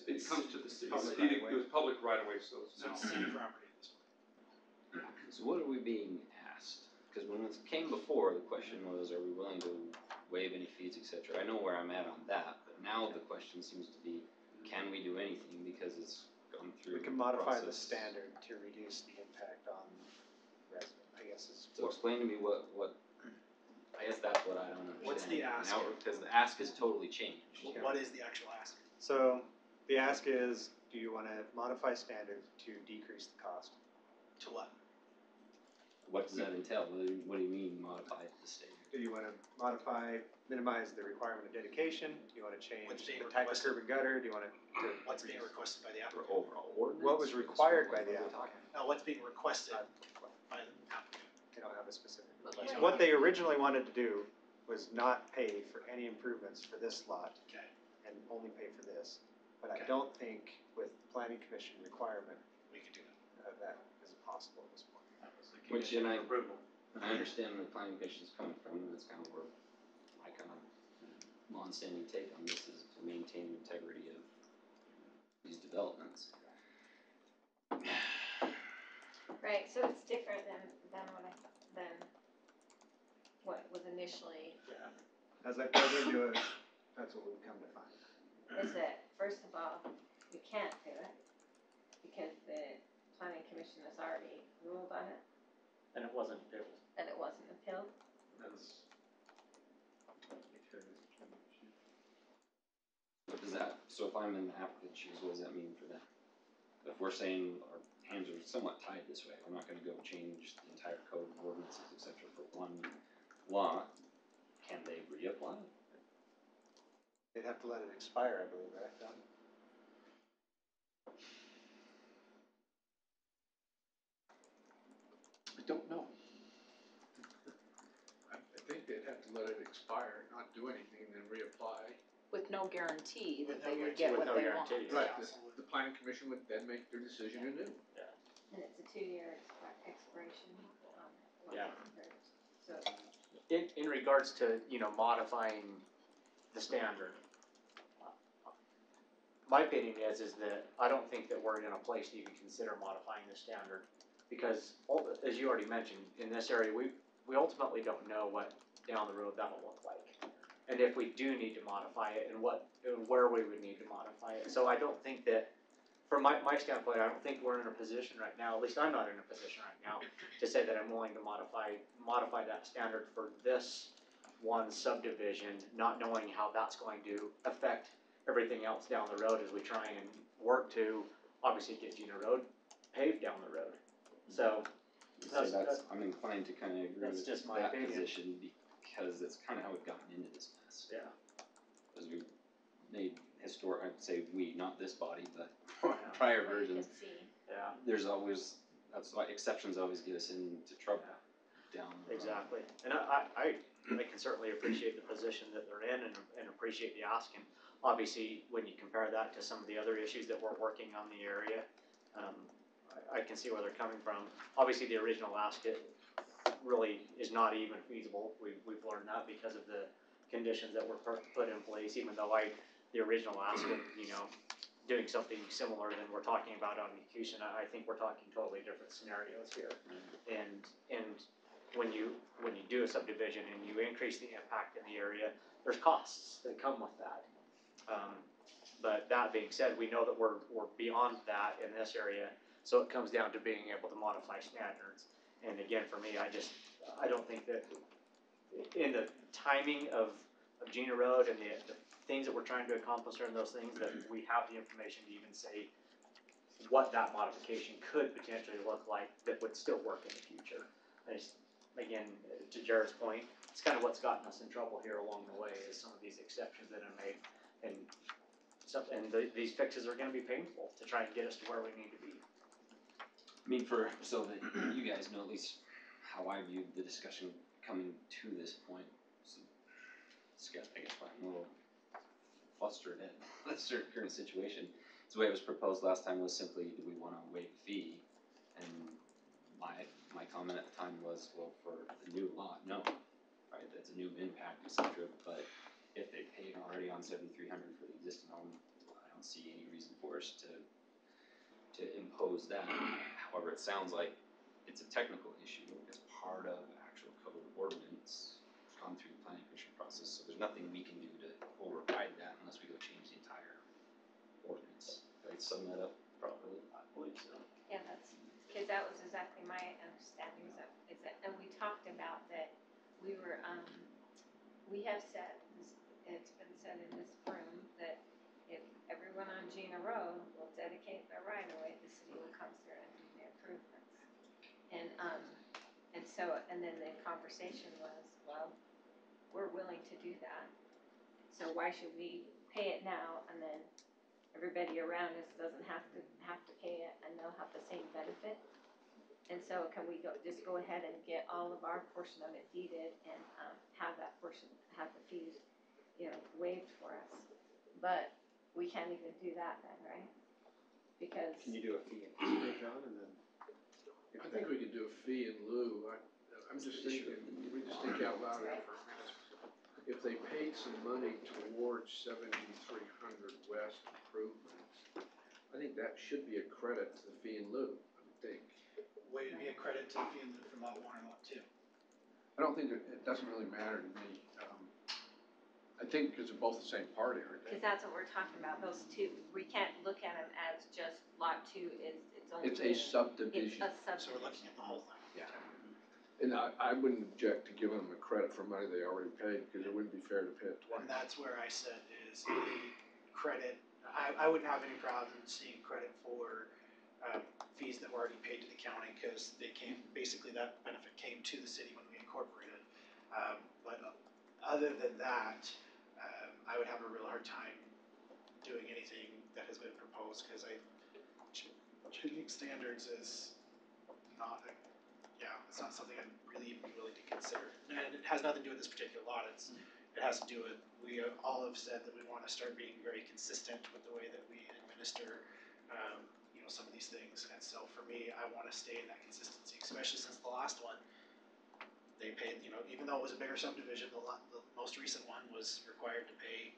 Speaker 16: It comes to the city.
Speaker 12: Public
Speaker 16: It
Speaker 12: right-of-way.
Speaker 16: was public right away, so it's
Speaker 1: So it's city property at this point.
Speaker 9: So what are we being asked? Because when it came before, the question was, are we willing to waive any fees, etc.? I know where I'm at on that, but now the question seems to be, can we do anything because it's gone through
Speaker 12: We can modify the
Speaker 9: process.
Speaker 12: standard to reduce the impact on resident, I guess is.
Speaker 9: So explain to me what, I guess that's what I don't understand.
Speaker 1: What's the ask?
Speaker 9: Now, because the ask has totally changed.
Speaker 1: What is the actual ask?
Speaker 12: So the ask is, do you want to modify standard to decrease the cost?
Speaker 1: To what?
Speaker 9: What does that entail? What do you mean modify the standard?
Speaker 12: Do you want to minimize the requirement of dedication? Do you want to change
Speaker 1: What's being
Speaker 12: the type of
Speaker 1: requested?
Speaker 12: curb and gutter? Do you want to?
Speaker 1: What's being requested by the
Speaker 9: For
Speaker 1: applicant?
Speaker 9: overall ordinance?
Speaker 12: What was required by the applicant?
Speaker 1: No, what's being requested by the applicant?
Speaker 12: They don't have a specific
Speaker 1: Right.
Speaker 12: request. What they originally wanted to do was not pay for any improvements for this lot
Speaker 1: Okay.
Speaker 12: and only pay for this. But I
Speaker 1: Okay.
Speaker 12: don't think with planning commission requirement
Speaker 1: We could do that.
Speaker 12: that is possible at this point.
Speaker 9: Which, and I understand where the planning commission's coming from, and that's kind of where my kind of long-standing take on this is to maintain the integrity of these developments.
Speaker 4: right, so it's different than what was initially,
Speaker 12: As I plug into it, that's what we've come to find.
Speaker 4: is that, first of all, we can't do it because the planning commission has already ruled on it
Speaker 13: And it wasn't appealed.
Speaker 4: and it wasn't appealed.
Speaker 12: That's.
Speaker 9: so if I'm in the applicant's shoes, what does that mean for them? If we're saying our hands are somewhat tied this way, we're not gonna go change the entire code of ordinances, et cetera, for one law, can they reapply?
Speaker 12: They'd have to let it expire, I believe, right, Don?
Speaker 14: I don't know. I think they'd have to let it expire, not do anything, and then reapply.
Speaker 10: With no guarantee that
Speaker 1: With
Speaker 10: they
Speaker 1: no
Speaker 10: would get
Speaker 2: With
Speaker 10: what
Speaker 2: no
Speaker 10: they want.
Speaker 2: guarantee.
Speaker 14: Right, the planning commission would then make their decision anew.
Speaker 4: And it's a 2-year expiration.
Speaker 2: Yeah.
Speaker 4: So,
Speaker 13: In regards to, you know, modifying the standard, my opinion is that I don't think that we're in a place to even consider modifying the standard. Because, as you already mentioned, in this area, we ultimately don't know what down the road that'll look like. And if we do need to modify it, and where we would need to modify it. So I don't think that, from my standpoint, I don't think we're in a position right now, at least I'm not in a position right now, to say that I'm willing to modify that standard for this one subdivision, not knowing how that's going to affect everything else down the road as we try and work to, obviously, get Gina Road paved down the road. So,
Speaker 9: I'm inclined to kind of agree
Speaker 13: that's
Speaker 9: with
Speaker 13: just my
Speaker 9: that
Speaker 13: opinion.
Speaker 9: position because that's kind of how we've gotten into this mess.
Speaker 13: Yeah.
Speaker 9: Because we made historic, I'd say we, not this body, but prior versions.
Speaker 13: Yeah.
Speaker 9: There's always, that's why exceptions always get us into trouble down the road.
Speaker 13: Exactly. And I can certainly appreciate the position that they're in and appreciate the ask. And obviously, when you compare that to some of the other issues that we're working on the area, I can see where they're coming from. Obviously, the original ask it really is not even feasible. We've learned that because of the conditions that were put in place, even though the original ask it, you know, doing something similar than we're talking about on Nicution, I think we're talking totally different scenarios here. And when you do a subdivision and you increase the impact in the area, there's costs that come with that. But that being said, we know that we're beyond that in this area, so it comes down to being able to modify standards. And again, for me, I don't think that in the timing of Gina Road and the things that we're trying to accomplish during those things, that we have the information to even say what that modification could potentially look like that would still work in the future. Again, to Jared's point, it's kind of what's gotten us in trouble here along the way is some of these exceptions that are made, and these fixes are going to be painful to try and get us to where we need to be.
Speaker 9: I mean, so that you guys know at least how I viewed the discussion coming to this point. So, I guess why I'm a little flustered at this current situation. So the way it was proposed last time was simply, do we want to waive a fee? And my comment at the time was, well, for the new lot, no, right? That's a new impact, etc. But if they paid already on 7,300 for the existing home, I don't see any reason for us to impose that. However, it sounds like it's a technical issue. It's part of actual code ordinance gone through the planning commission process. So there's nothing we can do to override that unless we go change the entire ordinance. Did I sum that up properly? I believe so.
Speaker 17: Yeah, because that was exactly my understanding is that, and we talked about that we have said, it's been said in this room that if everyone on Gina Road will dedicate their right of way, the city will come through and do the improvements. And then the conversation was, well, we're willing to do that. So why should we pay it now and then everybody around us doesn't have to pay it and they'll have the same benefit? And so can we just go ahead and get all of our portion of it deeded and have that portion, have the fees, waived for us? But we can't even do that then, right? Because
Speaker 12: Can you do a fee in John, and then?
Speaker 14: I think we could do a fee in lieu. I'm just thinking, we just think out loud here for a minute. If they paid some money towards 7,300 West improvements, I think that should be a credit to the fee in lieu, I would think.
Speaker 1: Would it be a credit to the fee in lieu for lot 1 and lot 2?
Speaker 14: I don't think it doesn't really matter to me. I think because they're both the same party, aren't they?
Speaker 17: Because that's what we're talking about, those two, we can't look at them as just lot 2 is its own.
Speaker 14: It's a subdivision.
Speaker 17: It's a subdivision.
Speaker 1: So we're looking at the whole thing.
Speaker 14: Yeah. And I wouldn't object to giving them a credit for money they already paid, because it wouldn't be fair to pay it twice.
Speaker 1: And that's where I said is a credit I wouldn't have any problem seeing credit for, fees that were already paid to the county, cause they came, basically that benefit came to the city when we incorporated. But other than that, I would have a real hard time doing anything that has been proposed, cause changing standards is not, it's not something I'd really be willing to consider. And it has nothing to do with this particular law, it has to do with, we all have said that we wanna start being very consistent with the way that we administer, some of these things. And so for me, I wanna stay in that consistency, especially since the last one, they paid, even though it was a bigger subdivision, the most recent one was required to pay,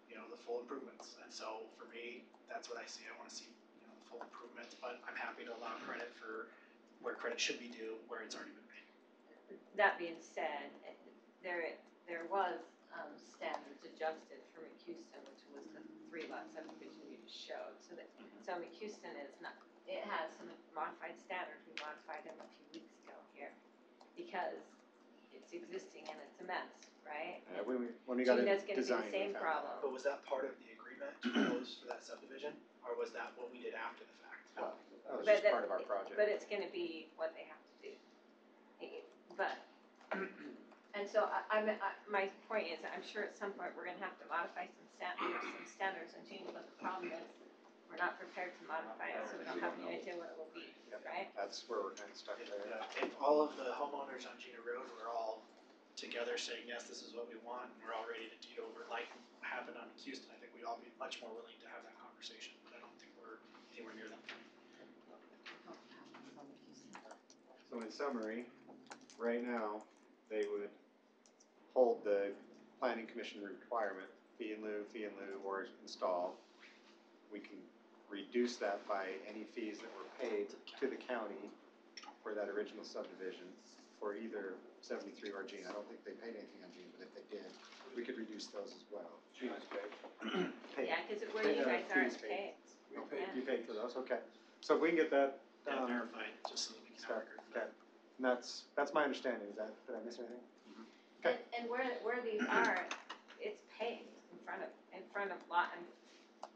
Speaker 1: the full improvements. And so for me, that's what I see. I wanna see, the full improvements, but I'm happy to allow credit for where credit should be due, where it's already been paid.
Speaker 17: That being said, there was, standards adjusted for McHouston, which was the 3-lot subdivision you just showed. So McHouston is not, it has some modified standards, we modified them a few weeks ago here, because it's existing and it's a mess, right?
Speaker 12: When we got it
Speaker 17: Gina's gonna be
Speaker 12: designed,
Speaker 17: the same
Speaker 12: we found
Speaker 17: problem.
Speaker 1: But was that part of the agreement proposed for that subdivision, or was that what we did after the fact?
Speaker 12: That was just part of our project.
Speaker 17: But it's gonna be what they have to do. But, and so my point is, I'm sure at some point we're gonna have to modify some standards and change what the problem is. We're not prepared to modify it, so we don't have any idea what it will be, right?
Speaker 12: That's where we're kind of stuck there.
Speaker 1: If all of the homeowners on Gina Road were all together saying, yes, this is what we want, and we're all ready to deed over, like happened on Houston, I think we'd all be much more willing to have that conversation, but I don't think we're anywhere near that point.
Speaker 12: So in summary, right now, they would hold the planning commission requirement, fee in lieu, or install. We can reduce that by any fees that were paid to the county for that original subdivision for either 73 or Gene. I don't think they paid anything on Gene, but if they did, we could reduce those as well.
Speaker 15: Gene's paid.
Speaker 17: Yeah, cause where you guys are, it's paid.
Speaker 12: You paid for those, okay. So if we can get that,
Speaker 1: Verified, just so that we can have record of that.
Speaker 12: and that's my understanding. Did I miss anything? Okay.
Speaker 17: And where these are, it's paved in front of lot and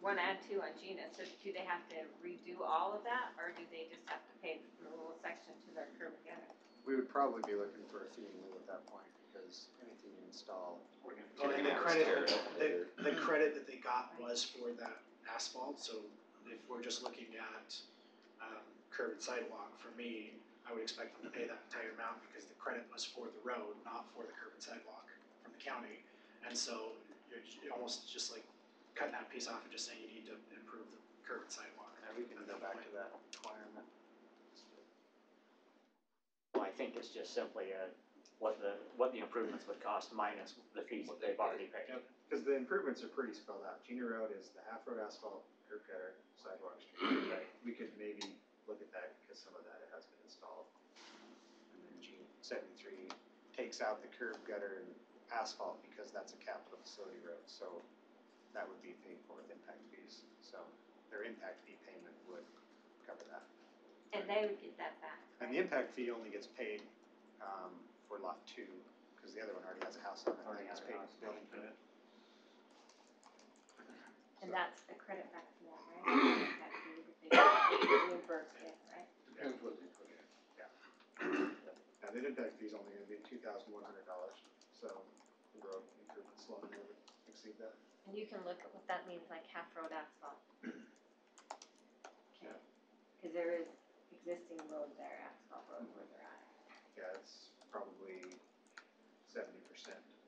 Speaker 17: 1 and 2 on Gina, so do they have to redo all of that, or do they just have to pay the little section to their curb and gutter?
Speaker 12: We would probably be looking for a fee in lieu at that point, because anything you install.
Speaker 1: And the credit that they got was for that asphalt, so if we're just looking at, curb and sidewalk, for me, I would expect them to pay that entire amount, because the credit was for the road, not for the curb and sidewalk from the county. And so you're almost just like cutting that piece off and just saying you need to improve the curb and sidewalk.
Speaker 12: And we can go back to that requirement.
Speaker 13: Well, I think it's just simply what the improvements would cost minus the fees that they've already paid.
Speaker 12: Because the improvements are pretty spelled out. Gina Road is the half road asphalt, curb gutter, sidewalk, street. Right? We could maybe look at that because some of that has been installed. And then Gene 73 takes out the curb gutter and asphalt because that's a capital facility road. So that would be paid for with impact fees. So their impact fee payment would cover that.
Speaker 17: And they would get that back.
Speaker 12: And the impact fee only gets paid for lot 2, because the other one already has a house on it, and it's paid building permit.
Speaker 17: And that's the credit back to them, right? Impact fee that they reimbursed it, right?
Speaker 14: Depends what they put in.
Speaker 12: Yeah, the impact fee is only gonna be $2,100, so the road improvements will never exceed that.
Speaker 17: And you can look at what that means, like half road asphalt. Okay, cause there is existing road there, asphalt road where they're at.
Speaker 12: Yeah, it's probably 70%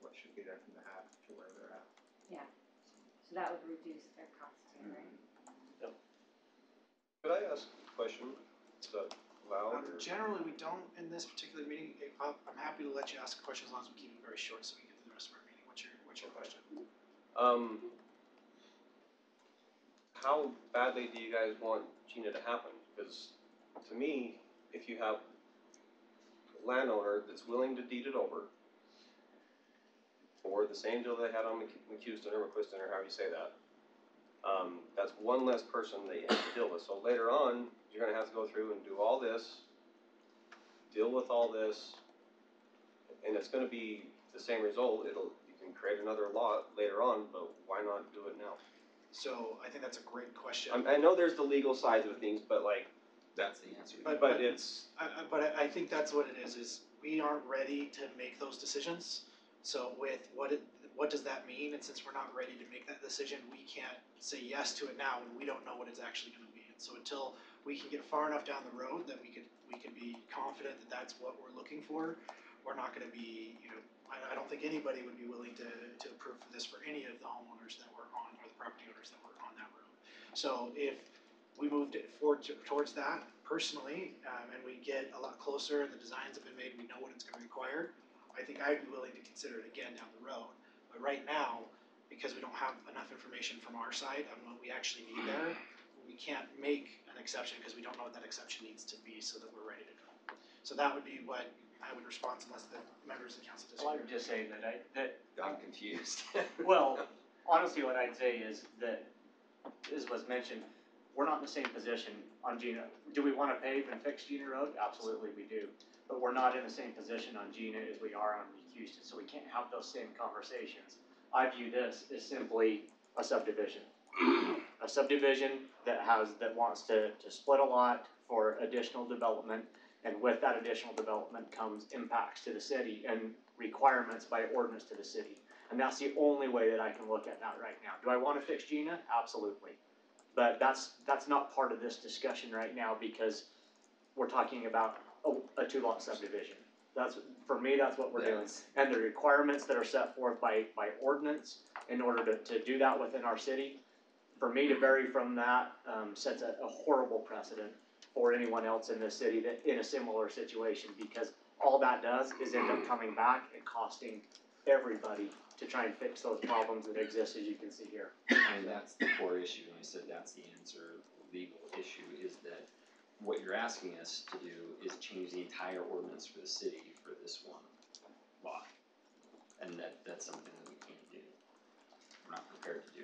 Speaker 12: what should be there from the half to where they're at.
Speaker 17: Yeah, so that would reduce their costs too, right?
Speaker 15: Yep. Could I ask a question? Is that allowed?
Speaker 1: Generally, we don't in this particular meeting. I'm happy to let you ask a question as long as we keep it very short so we can get to the rest of our meeting. What's your question?
Speaker 15: How badly do you guys want Gina to happen? Because to me, if you have a landowner that's willing to deed it over for the same deal they had on McHouston or McQuiston or however you say that, that's one less person that you have to deal with. So later on, you're gonna have to go through and do all this, deal with all this, and it's gonna be the same result. You can create another lot later on, but why not do it now?
Speaker 1: So I think that's a great question.
Speaker 15: I know there's the legal sides of things, but like,
Speaker 9: That's the answer.
Speaker 15: but it's,
Speaker 1: I think that's what it is we aren't ready to make those decisions. So with what does that mean? And since we're not ready to make that decision, we can't say yes to it now when we don't know what it's actually gonna be. And so until we can get far enough down the road that we can be confident that that's what we're looking for, we're not gonna be, I don't think anybody would be willing to approve for this for any of the homeowners that were on, or the property owners that were on that road. So if we moved it forward towards that personally, and we get a lot closer and the designs have been made, we know what it's gonna require, I think I'd be willing to consider it again down the road. But right now, because we don't have enough information from our side on what we actually need there, we can't make an exception because we don't know what that exception needs to be so that we're ready to go. So that would be what I would respond unless the members of the council disagree.
Speaker 13: Well, I would just say that
Speaker 9: I'm confused.
Speaker 13: well, honestly, what I'd say is that, as was mentioned, we're not in the same position on Gina. Do we wanna pave and fix Gina Road? Absolutely we do. But we're not in the same position on Gina as we are on Houston, so we can't have those same conversations. I view this as simply a subdivision. A subdivision that wants to split a lot for additional development, and with that additional development comes impacts to the city and requirements by ordinance to the city. And that's the only way that I can look at that right now. Do I wanna fix Gina? Absolutely. But that's not part of this discussion right now because we're talking about a 2-lot subdivision. For me, that's what we're doing. And the requirements that are set forth by ordinance in order to do that within our city, for me to vary from that, sets a horrible precedent for anyone else in this city that in a similar situation, because all that does is end up coming back and costing everybody to try and fix those problems that exist, as you can see here.
Speaker 9: And that's the core issue, and I said that's the answer. The legal issue is that what you're asking us to do is change the entire ordinance for the city for this one lot. And that's something that we can't do. We're not prepared to do.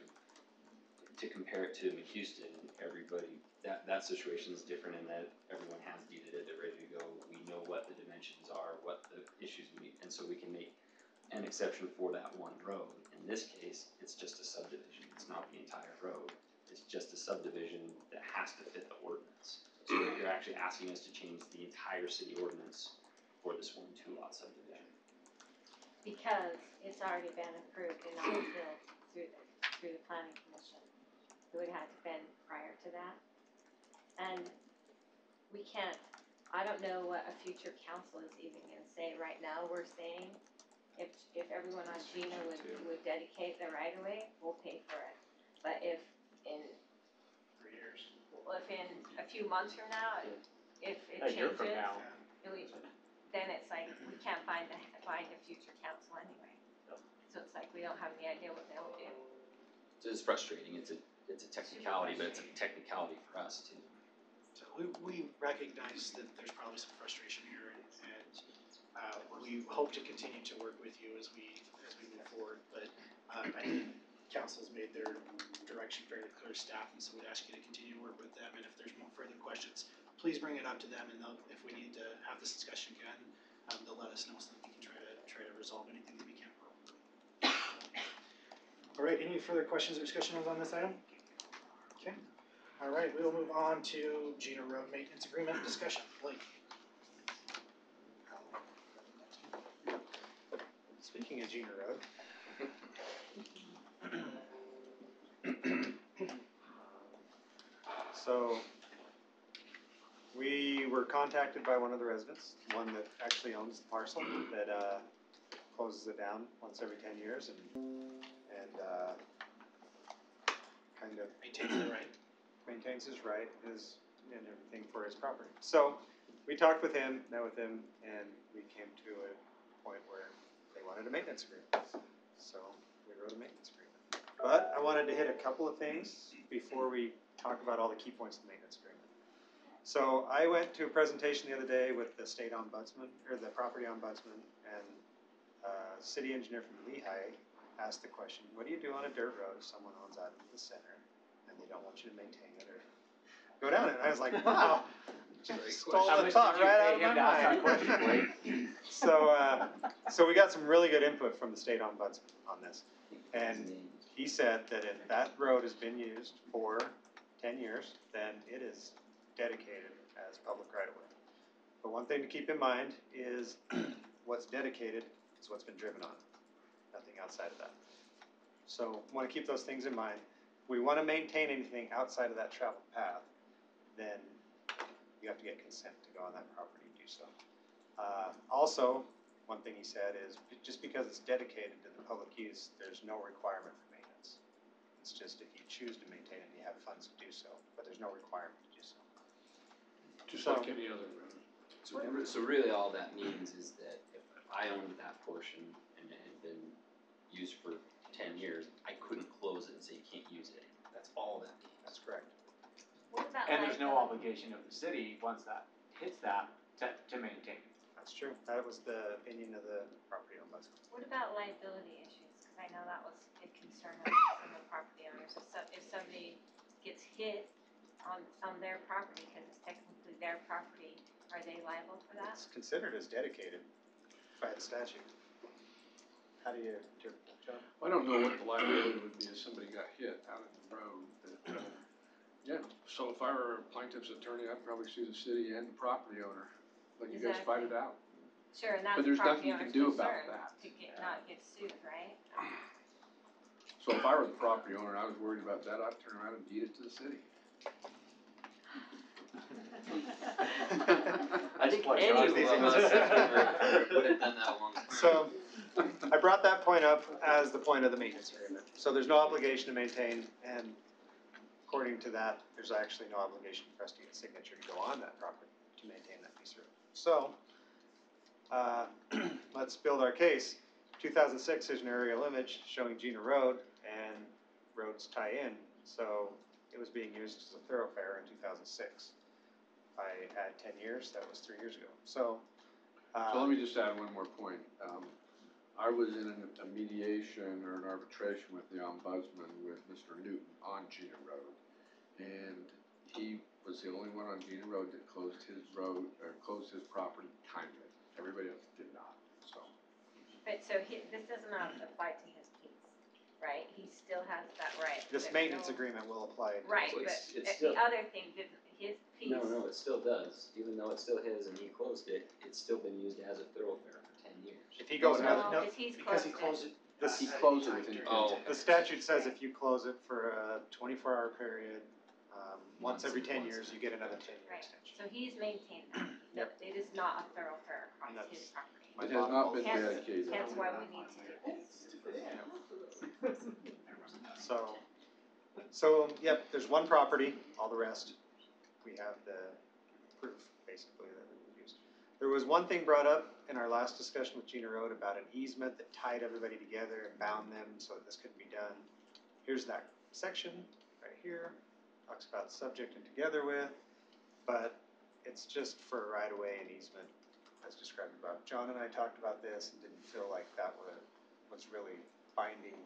Speaker 9: To compare it to McHouston, everybody, that situation is different in that everyone has deeded it, they're ready to go. We know what the dimensions are, what the issues we need, and so we can make an exception for that one road. In this case, it's just a subdivision, it's not the entire road. It's just a subdivision that has to fit the ordinance. So you're actually asking us to change the entire city ordinance for this one 2-lot subdivision.
Speaker 17: Because it's already been approved and not built through the planning commission. It would have been prior to that. And we can't, I don't know what a future council is even gonna say. Right now, we're saying if everyone on Gina would dedicate the right of way, we'll pay for it. But if in
Speaker 1: 3 years.
Speaker 17: Well, if in a few months from now, if it
Speaker 13: A year
Speaker 17: changes,
Speaker 13: from now.
Speaker 17: then it's like, we can't find a future council anyway. So it's like, we don't have any idea what they'll do.
Speaker 9: It's frustrating, it's a technicality, but it's a technicality for us too.
Speaker 1: So we recognize that there's probably some frustration here, and we hope to continue to work with you as we move forward. But I think council's made their direction fairly clear to staff, and so we'd ask you to continue to work with them. And if there's more further questions, please bring it up to them, and if we need to have this discussion again, they'll let us know so that we can try to resolve anything that we can. All right, any further questions or discussions on this item? Okay. All right, we will move on to Gina Road Maintenance Agreement discussion. Blake.
Speaker 12: Speaking of Gina Road. So, we were contacted by one of the residents, one that actually owns the parcel, that closes it down once every 10 years and kind of maintains his right, and everything for his property. So, we talked with him, met with him, and we came to a point where they wanted a maintenance agreement. So, we wrote a maintenance agreement. But I wanted to hit a couple of things before we talk about all the key points of the maintenance agreement. So I went to a presentation the other day with the state ombudsman, or the property ombudsman, and city engineer from Lehigh asked the question, what do you do on a dirt road if someone owns out into the center and they don't want you to maintain it or go down it? And I was like, wow, just stole the thought right out of my mind. So we got some really good input from the state ombudsman on this. And he said that if that road has been used for 10 years, then it is dedicated as public right-of-way. But one thing to keep in mind is what's dedicated is what's been driven on, nothing outside of that. So want to keep those things in mind. If we want to maintain anything outside of that traveled path, then you have to get consent to go on that property and do so. Also, one thing he said is just because it's dedicated to the public use, there's no requirement for maintenance. It's just if you choose to maintain it, you have funds to do so, but there's no requirement to do so.
Speaker 14: Just like any other road.
Speaker 9: So really all that means is that if I owned that portion and it had been used for 10 years, I couldn't close it and say you can't use it anymore. That's all that means.
Speaker 12: That's correct.
Speaker 17: What about
Speaker 13: And there's no
Speaker 17: liability?
Speaker 13: obligation of the city, once that hits that, to maintain.
Speaker 12: That's true. That was the opinion of the property ombudsman.
Speaker 17: What about liability issues? Cause I know that was a concern of some of the property owners. If somebody gets hit on their property, cause it's technically their property, are they liable for that?
Speaker 12: It's considered as dedicated by the statute. How do you interpret that, John?
Speaker 14: I don't know what the liability would be if somebody got hit out in the road, but, yeah, so if I were a plaintiff's attorney, I'd probably sue the city and the property owner. Let you guys fight it out.
Speaker 17: Sure, and that's
Speaker 14: But
Speaker 17: the
Speaker 14: there's nothing
Speaker 17: property
Speaker 14: you can
Speaker 17: owner's
Speaker 14: do about
Speaker 17: concern,
Speaker 14: that.
Speaker 17: to not get sued, right?
Speaker 14: So if I were the property owner and I was worried about that, I'd turn around and deed it to the city.
Speaker 9: I think any of us would have done that a long time.
Speaker 12: So, I brought that point up as the point of the maintenance agreement. So there's no obligation to maintain, and according to that, there's actually no obligation for us to get a signature to go on that property to maintain that piece of road. So, let's build our case. 2006, there's an aerial image showing Gina Road, and roads tie in. So, it was being used as a thoroughfare in 2006. I add 10 years, that was 3 years ago. So
Speaker 14: let me just add one more point. I was in a mediation or an arbitration with the ombudsman with Mr. Newton on Gina Road. And he was the only one on Gina Road that closed his road, or closed his property timely. Everybody else did not, so.
Speaker 17: But so this does not apply to his piece, right? He still has that right.
Speaker 12: this
Speaker 17: There's
Speaker 12: maintenance
Speaker 17: no-
Speaker 12: agreement will apply.
Speaker 17: Right,
Speaker 9: So
Speaker 17: but
Speaker 9: it's
Speaker 17: if
Speaker 9: still-
Speaker 17: the other thing, his piece.
Speaker 9: No, it still does. Even though it's still his and he closed it, it's still been used as a thoroughfare for 10 years.
Speaker 12: If he goes
Speaker 17: No,
Speaker 12: another, no,
Speaker 17: cause he's
Speaker 1: Because he
Speaker 17: closed it.
Speaker 1: closed it.
Speaker 12: He
Speaker 14: closed it within
Speaker 9: Oh.
Speaker 12: the statute says if you close it for a 24-hour period, once
Speaker 9: Once
Speaker 12: every
Speaker 9: and
Speaker 12: 10
Speaker 9: once
Speaker 12: years,
Speaker 9: and
Speaker 12: you get another 10-year
Speaker 17: Right,
Speaker 12: extension.
Speaker 17: so he's maintained that.
Speaker 12: Yep.
Speaker 17: It is not a thoroughfare across
Speaker 12: And
Speaker 17: his
Speaker 12: that's-
Speaker 17: property.
Speaker 14: It has not been
Speaker 17: Hence-
Speaker 14: dedicated.
Speaker 17: Hence why we need to do this.
Speaker 12: So, yep, there's one property, all the rest, we have the proof, basically, that it was used. There was one thing brought up in our last discussion with Gina Road about an easement that tied everybody together and bound them so that this couldn't be done. Here's that section, right here, talks about subject and together with, but it's just for right-of-way and easement, as described above. John and I talked about this and didn't feel like that was really binding,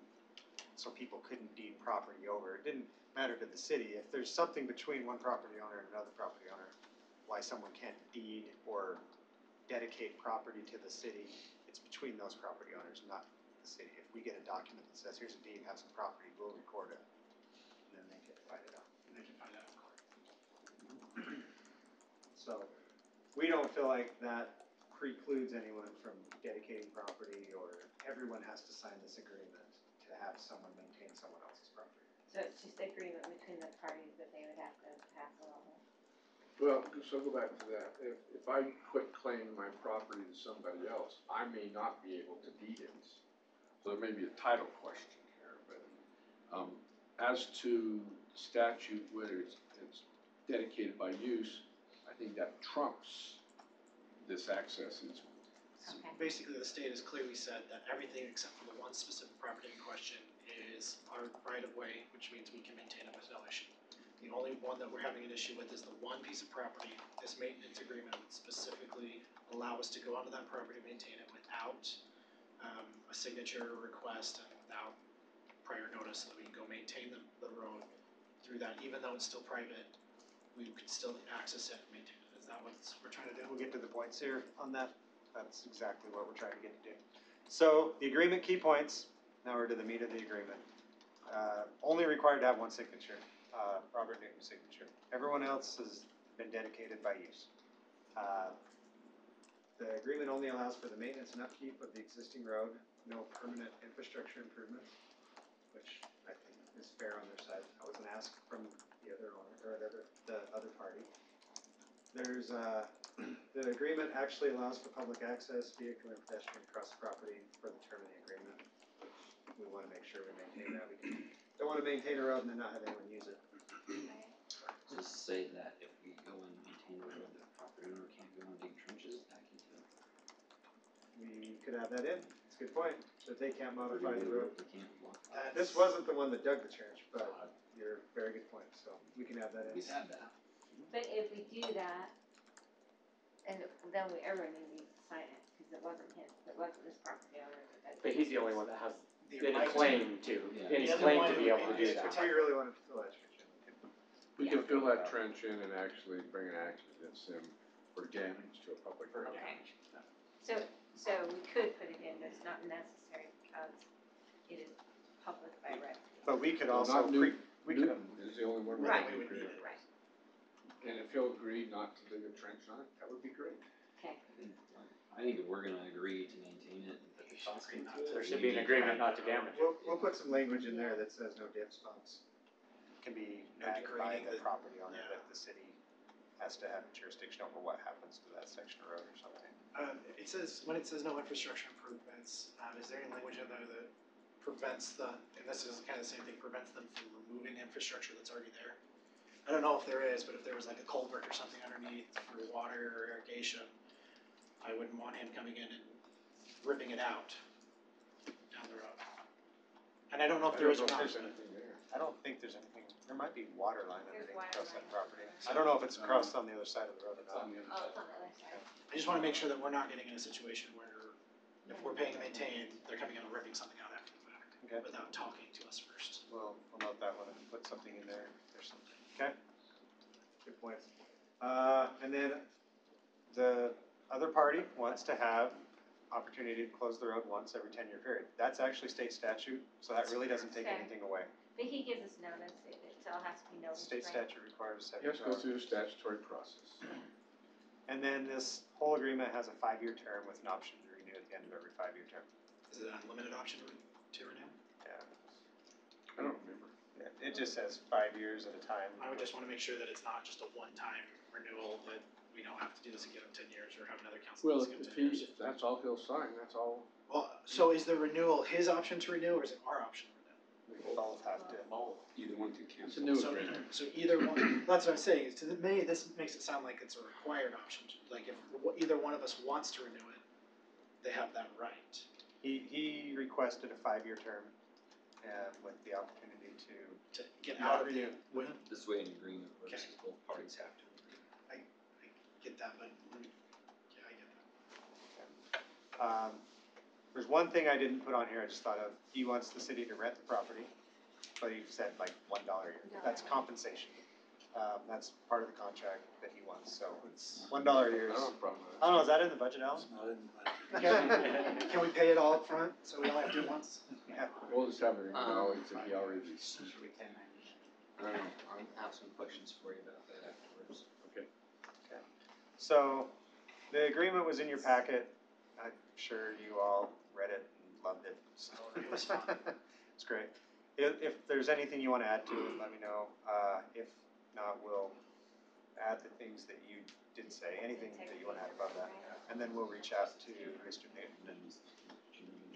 Speaker 12: so people couldn't deed property over. It didn't matter to the city. If there's something between one property owner and another property owner, why someone can't deed or dedicate property to the city, it's between those property owners, not the city. If we get a document that says, here's a deed, have some property, we'll record it, and then they can find it out.
Speaker 1: And they can find out in court.
Speaker 12: So, we don't feel like that precludes anyone from dedicating property, or everyone has to sign this agreement to have someone maintain someone else's property.
Speaker 17: So it's just agreement between the parties that they would have to pass along.
Speaker 14: Well, so go back to that. If I quit claiming my property to somebody else, I may not be able to deed it. So there may be a title question here, but, as to statute, whether it's dedicated by use, I think that trumps this access easement.
Speaker 17: Okay.
Speaker 1: Basically, the state has clearly said that everything except for the one specific property in question is our right of way, which means we can maintain it with no issue. The only one that we're having an issue with is the one piece of property. This maintenance agreement would specifically allow us to go onto that property and maintain it without a signature request and without prior notice, so that we can go maintain the road through that. Even though it's still private, we could still access it and maintain it. Is that what we're trying to do?
Speaker 12: We'll get to the points here on that. That's exactly what we're trying to get to do. So, the agreement key points, now we're to the meat of the agreement. only required to have one signature, Robert Newton's signature. Everyone else has been dedicated by use. The agreement only allows for the maintenance and upkeep of the existing road, no permanent infrastructure improvements, which I think is fair on their side. I wasn't asked from the other owner, or the other party. There's, the agreement actually allows for public access, vehicle and pedestrian across the property for the term of the agreement. We wanna make sure we maintain that. We don't wanna maintain a road and then not have anyone use it.
Speaker 9: Just say that if we go and maintain the road, the property owner can't go and dig trenches back into it.
Speaker 12: We could have that in, it's a good point, that they can't modify the road.
Speaker 9: They can't block.
Speaker 12: This wasn't the one that dug the trench, but you're very good point, so we can have that in.
Speaker 9: We had that.
Speaker 17: But if we do that, and then everyone needs to sign it, because it wasn't his, it wasn't this property owner.
Speaker 13: But he's the only one that has any
Speaker 1: right
Speaker 13: claim to,
Speaker 9: Yeah.
Speaker 13: any
Speaker 1: Yeah,
Speaker 13: claim
Speaker 1: the
Speaker 13: to be
Speaker 1: one
Speaker 13: able to do
Speaker 12: If
Speaker 13: that.
Speaker 12: we really wanted to fill that trench in,
Speaker 14: We can fill that trench in and actually bring an action against them for damage to a public road.
Speaker 17: Okay. So we could put it in, but it's not necessary because it is public by right.
Speaker 12: but we could
Speaker 14: Well,
Speaker 12: also,
Speaker 14: not
Speaker 12: we could,
Speaker 14: Newton is the only one.
Speaker 17: Right.
Speaker 14: that
Speaker 1: We would
Speaker 14: agree.
Speaker 1: need it.
Speaker 17: Right,
Speaker 14: And if he'll agree not to dig a trench on it, that would be great.
Speaker 17: okay.
Speaker 9: I think if we're gonna agree to maintain it, and put the cost into it.
Speaker 13: There should be an agreement not to damage it.
Speaker 12: we'll put some language in there that says no dips bumps can be
Speaker 1: No
Speaker 12: added by
Speaker 1: degrading
Speaker 12: the
Speaker 1: the-
Speaker 12: property owner,
Speaker 1: yeah.
Speaker 12: that the city has to have jurisdiction over what happens to that section of road or something.
Speaker 1: It says, when it says no infrastructure improvements, is there any language in there that prevents and this is kind of the same thing, prevents them from removing infrastructure that's already there? I don't know if there is, but if there was like a culvert or something underneath for water or irrigation, I wouldn't want him coming in and ripping it out down the road. And I don't know if there is or not.
Speaker 14: There's anything there.
Speaker 12: I don't think there's anything, there might be water line
Speaker 17: There's
Speaker 12: underneath
Speaker 17: water
Speaker 12: across that
Speaker 17: line.
Speaker 12: property. I don't know if it's across on the other side of the road or
Speaker 14: It's
Speaker 12: not.
Speaker 14: on the other
Speaker 17: Oh,
Speaker 14: side.
Speaker 17: it's on the other side.
Speaker 1: I just wanna make sure that we're not getting in a situation where if we're paying to maintain, they're coming in and ripping something out after the fact,
Speaker 12: Okay.
Speaker 1: without talking to us first.
Speaker 12: We'll note that one and put something in there, or something, okay? Good point. And then the other party wants to have opportunity to close the road once every 10-year period. That's actually state statute, so that really doesn't take
Speaker 17: Okay.
Speaker 12: anything away.
Speaker 17: But he gives us notice, it all has to be noticed,
Speaker 12: State
Speaker 17: right?
Speaker 12: statute requires that.
Speaker 14: He has to go through the statutory process.
Speaker 12: And then this whole agreement has a 5-year term with an option to renew at the end of every 5-year term.
Speaker 1: Is it an unlimited option to renew?
Speaker 12: Yeah.
Speaker 14: I don't remember.
Speaker 12: Yeah, it just says 5 years at a time.
Speaker 1: I would just wanna make sure that it's not just a one-time renewal, that we don't have to do this again in 10 years or have another council
Speaker 14: Well,
Speaker 1: do this again
Speaker 14: if
Speaker 1: in 10 years.
Speaker 14: if that's all he'll sign, that's all.
Speaker 1: Well, so is the renewal his option to renew or is it our option to renew?
Speaker 12: We both have to.
Speaker 16: Either one can
Speaker 14: It's a
Speaker 16: cancel.
Speaker 14: new
Speaker 1: So,
Speaker 14: agreement.
Speaker 1: so either one, that's what I'm saying, is to me, this makes it sound like it's a required option, like if either one of us wants to renew it, they have that right.
Speaker 12: He requested a 5-year term, with the opportunity
Speaker 1: To get out of the, with,
Speaker 9: This way an agreement works is both parties have to agree.
Speaker 1: I get that, but, yeah, I get that.
Speaker 12: There's one thing I didn't put on here, I just thought of, he wants the city to rent the property, but he said like $1 a year, that's compensation. That's part of the contract that he wants, so it's $1 a year.
Speaker 14: I don't have a problem with
Speaker 12: I don't know, is that in the budget, Alan?
Speaker 1: Can we pay it all up front, so we only have to do it once?
Speaker 12: Yeah.
Speaker 14: it. We'll just have it acknowledged that he already.
Speaker 9: I don't know, I'll have some questions for you about that afterwards.
Speaker 14: Okay.
Speaker 12: So, the agreement was in your packet, I'm sure you all read it and loved it, so.
Speaker 1: It was fun.
Speaker 12: It's great. If there's anything you wanna add to it, let me know, if not, we'll add the things that you didn't say, anything that you wanna add above that. And then we'll reach out to Mr. Newton and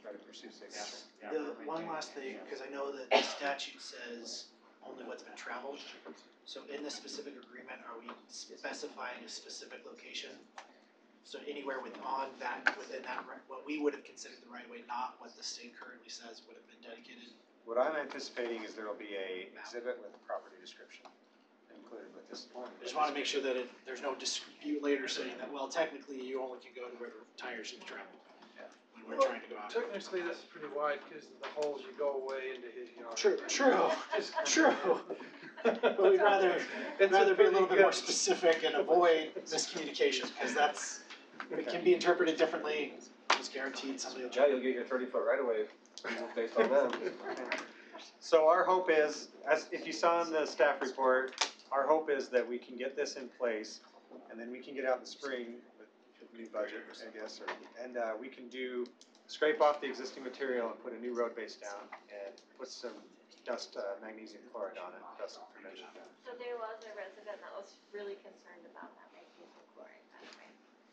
Speaker 12: try to pursue signature.
Speaker 1: The one last thing, cause I know that the statute says only what's been traveled, so in this specific agreement, are we specifying a specific location? So anywhere within that, what we would have considered the right of way, not what the state currently says would have been dedicated.
Speaker 12: What I'm anticipating is there'll be a exhibit with a property description included with this.
Speaker 1: I just wanna make sure that there's no dispute later saying that, well, technically you only can go to where the tires should travel. When we're trying to go out.
Speaker 18: Technically, this is pretty wide because of the holes you go away into his yard.
Speaker 1: True. But we'd rather be a little bit more specific and avoid miscommunication, cause it can be interpreted differently, it's guaranteed somebody will.
Speaker 15: Yeah, you'll get your 30-foot right away based on that.
Speaker 2: So our hope is, as if you saw in the staff report, our hope is that we can get this in place, and then we can get out in the spring with the new budget, I guess, and we can scrape off the existing material and put a new road base down and put some dust magnesium chloride on it, dust prevention.
Speaker 17: So there was a resident that was really concerned about that magnesium chloride, by the way.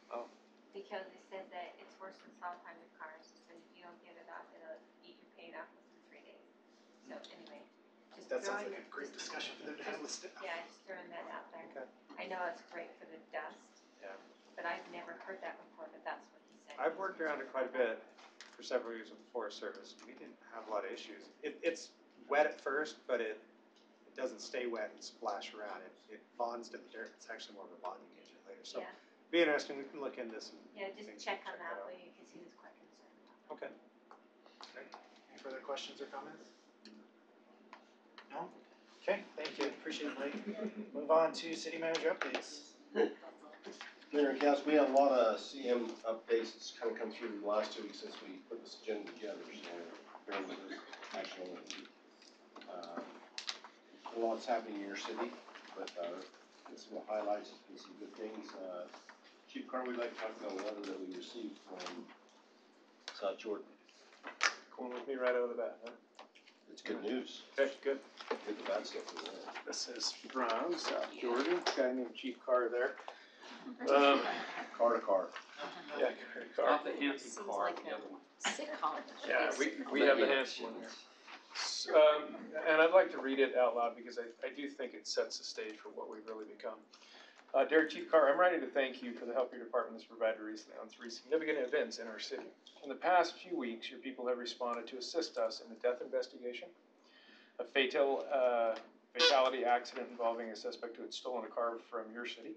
Speaker 2: Oh.
Speaker 17: Because they said that it's worse than salt on your cars, so if you don't get it off, it'll eat your paint off within 3 days. So anyway, just
Speaker 1: That sounds
Speaker 17: throwing
Speaker 1: like a great discussion for them to have with staff.
Speaker 17: Yeah, just throwing that out there.
Speaker 2: Okay.
Speaker 17: I know it's great for the dust.
Speaker 2: Yeah.
Speaker 17: But I've never heard that before, but that's what he said.
Speaker 2: I've worked around it quite a bit for several years with the Forest Service. We didn't have a lot of issues. It's wet at first, but it doesn't stay wet and splash around. It bonds to the dirt. It's actually more of a bonding agent later. So
Speaker 17: Yeah.
Speaker 2: be interesting. We can look into this.
Speaker 17: Yeah, just check on that way because he was quite concerned about
Speaker 2: Okay.
Speaker 1: Any further questions or comments? No? Okay, thank you, appreciate it, Blake. Move on to city manager updates.
Speaker 7: Mayor and Council, we have a lot of CM updates that's kind of come through the last 2 weeks since we put this agenda together, so bear with us. Actually, a lot's happening in your city, but some of the highlights and some good things. Chief Carter, we'd like to talk about a letter that we received from South Jordan.
Speaker 2: Going with me right out of the bat, huh?
Speaker 7: It's good news.
Speaker 2: Okay, good.
Speaker 7: Get the bad stuff in there.
Speaker 8: This is from South Jordan, guy named Chief Carr there.
Speaker 7: Car to car.
Speaker 8: Yeah, car.
Speaker 16: Not the Hanson
Speaker 10: Seems
Speaker 16: car,
Speaker 10: like
Speaker 16: the
Speaker 10: a
Speaker 16: other one.
Speaker 10: sitcom.
Speaker 8: Yeah, we have the Hanson one here. And I'd like to read it out loud because I do think it sets the stage for what we've really become. Dear Chief Carr, I'm writing to thank you for the help your department has provided recently on 3 significant events in our city. In the past few weeks, your people have responded to assist us in the death investigation, a fatality accident involving a suspect who had stolen a car from your city,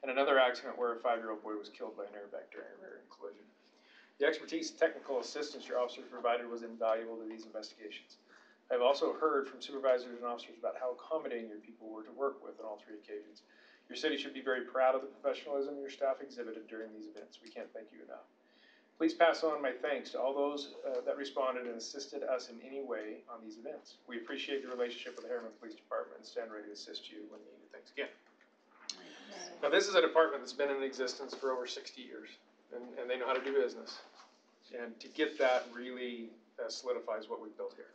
Speaker 8: and another accident where a 5-year-old boy was killed by an airbag during a rear-end collision. The expertise and technical assistance your officers provided was invaluable to these investigations. I have also heard from supervisors and officers about how accommodating your people were to work with on all 3 occasions. Your city should be very proud of the professionalism your staff exhibited during these events. We can't thank you enough. Please pass on my thanks to all those that responded and assisted us in any way on these events. We appreciate your relationship with the Herriman Police Department and stand ready to assist you when needed. Thanks again. Now, this is a department that's been in existence for over 60 years, and they know how to do business. And to get that really solidifies what we've built here.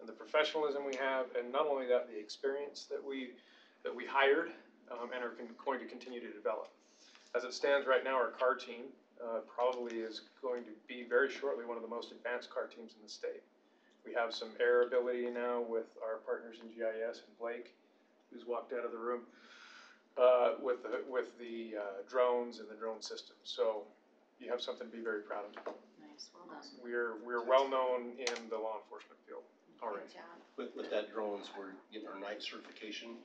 Speaker 8: And the professionalism we have, and not only that, the experience that we hired and are going to continue to develop. As it stands right now, our car team probably is going to be very shortly one of the most advanced car teams in the state. We have some air ability now with our partners in GIS and Blake, who's walked out of the room, with the drones and the drone system. So you have something to be very proud of.
Speaker 10: Nice, well done.
Speaker 8: We're well known in the law enforcement field already.
Speaker 10: Good job.
Speaker 7: With that drones, we're getting our night certification,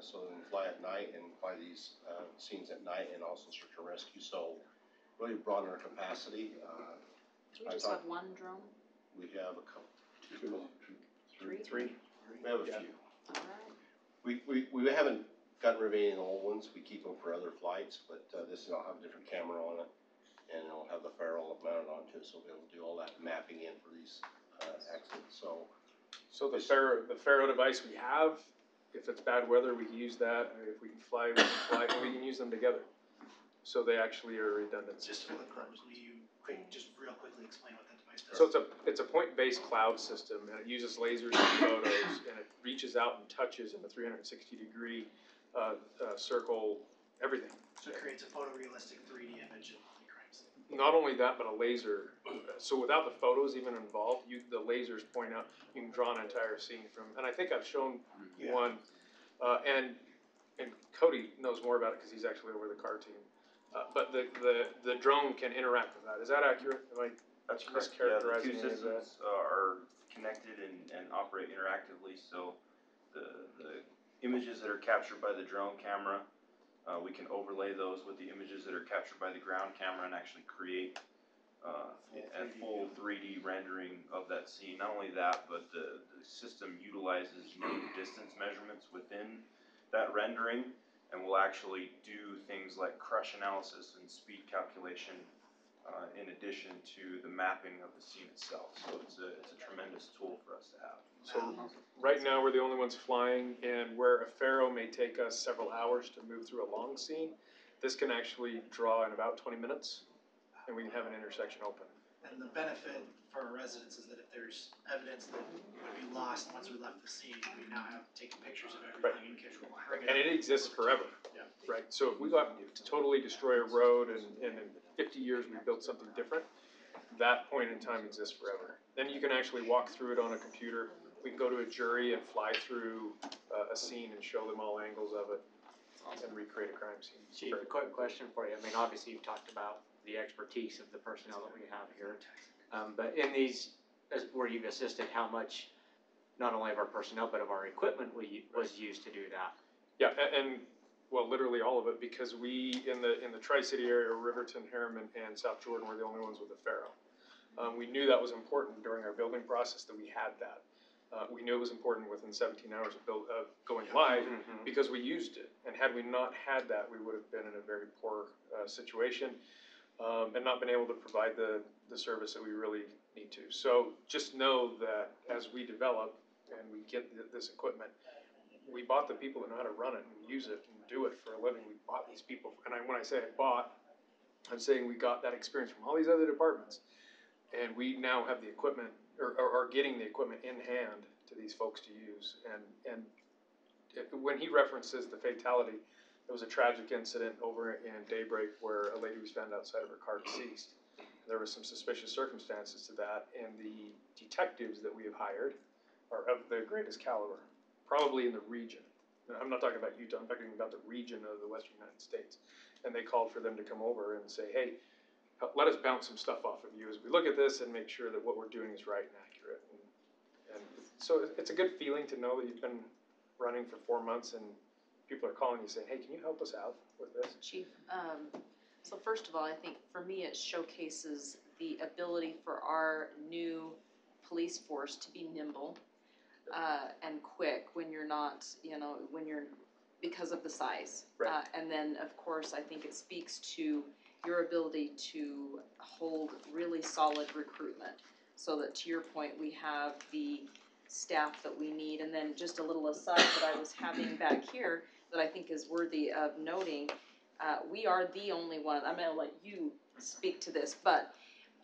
Speaker 7: so we can fly at night and fly these scenes at night and also search and rescue. So really broaden our capacity.
Speaker 10: Do we just have one drone?
Speaker 7: We have a couple, two, three. We have a few.
Speaker 10: Alright.
Speaker 7: We haven't gotten rid of any of the old ones. We keep them for other flights, but this will have a different camera on it, and it'll have the ferrule mounted onto it, so we'll be able to do all that mapping in for these accidents.
Speaker 8: So the ferro device we have, if it's bad weather, we can use that. If we can fly, we can fly, and we can use them together. So they actually are redundant.
Speaker 1: Just for the pros, will you just real quickly explain what that device does?
Speaker 8: So it's a point-based cloud system, and it uses lasers and photos, and it reaches out and touches in a 360-degree circle, everything.
Speaker 1: So it creates a photorealistic 3D image of the crime scene.
Speaker 8: Not only that, but a laser. So without the photos even involved, the lasers point out. You can draw an entire scene from. And I think I've shown one, and Cody knows more about it because he's actually over the car team. But the drone can interact with that. Is that accurate? Am I
Speaker 19: That's correct. Yeah, the
Speaker 8: mischaracterizing
Speaker 19: two
Speaker 8: any of that?
Speaker 19: systems are connected and operate interactively. So the images that are captured by the drone camera, we can overlay those with the images that are captured by the ground camera and actually create a full 3D rendering of that scene. Not only that, but the system utilizes mean distance measurements within that rendering, and will actually do things like crush analysis and speed calculation in addition to the mapping of the scene itself. So it's a tremendous tool for us to have.
Speaker 8: So right now, we're the only ones flying, and where a Faro may take us several hours to move through a long scene, this can actually draw in about 20 minutes, and we can have an intersection open.
Speaker 1: And the benefit for our residents is that if there's evidence that would be lost once we left the scene, we now have taken pictures of everything and can bring it
Speaker 8: And
Speaker 1: up.
Speaker 8: it exists forever.
Speaker 1: Yeah.
Speaker 8: Right, so if we got to totally destroy a road and in 50 years we built something different, that point in time exists forever. Then you can actually walk through it on a computer. We can go to a jury and fly through a scene and show them all angles of it and recreate a crime scene.
Speaker 13: Chief, a quick question for you. I mean, obviously you've talked about the expertise of the personnel that we have here. But in these, where you've assisted, how much, not only of our personnel, but of our equipment was used to do that?
Speaker 8: Yeah, and well, literally all of it, because we, in the Tri-City area, Riverton, Herriman, and South Jordan were the only ones with a Faro. We knew that was important during our building process that we had that. We knew it was important within 17 hours of going live because we used it. And had we not had that, we would have been in a very poor situation and not been able to provide the service that we really need to. So just know that as we develop and we get this equipment, we bought the people that know how to run it and use it and do it for a living. We bought these people, and when I say I bought, I'm saying we got that experience from all these other departments, and we now have the equipment, or are getting the equipment in hand to these folks to use. And when he references the fatality, there was a tragic incident over in Daybreak where a lady was found outside of her car deceased. There was some suspicious circumstances to that, and the detectives that we have hired are of the greatest caliber, probably in the region. And I'm not talking about Utah, I'm talking about the region of the Western United States. And they called for them to come over and say, hey, let us bounce some stuff off of you as we look at this and make sure that what we're doing is right and accurate. And so it's a good feeling to know that you've been running for 4 months and people are calling you saying, hey, can you help us out with this?
Speaker 10: Chief, so first of all, I think for me it showcases the ability for our new police force to be nimble and quick when you're not, because of the size.
Speaker 8: Right.
Speaker 10: And then, of course, I think it speaks to your ability to hold really solid recruitment so that, to your point, we have the staff that we need. And then just a little aside that I was having back here that I think is worthy of noting, we are the only one, I'm gonna let you speak to this, but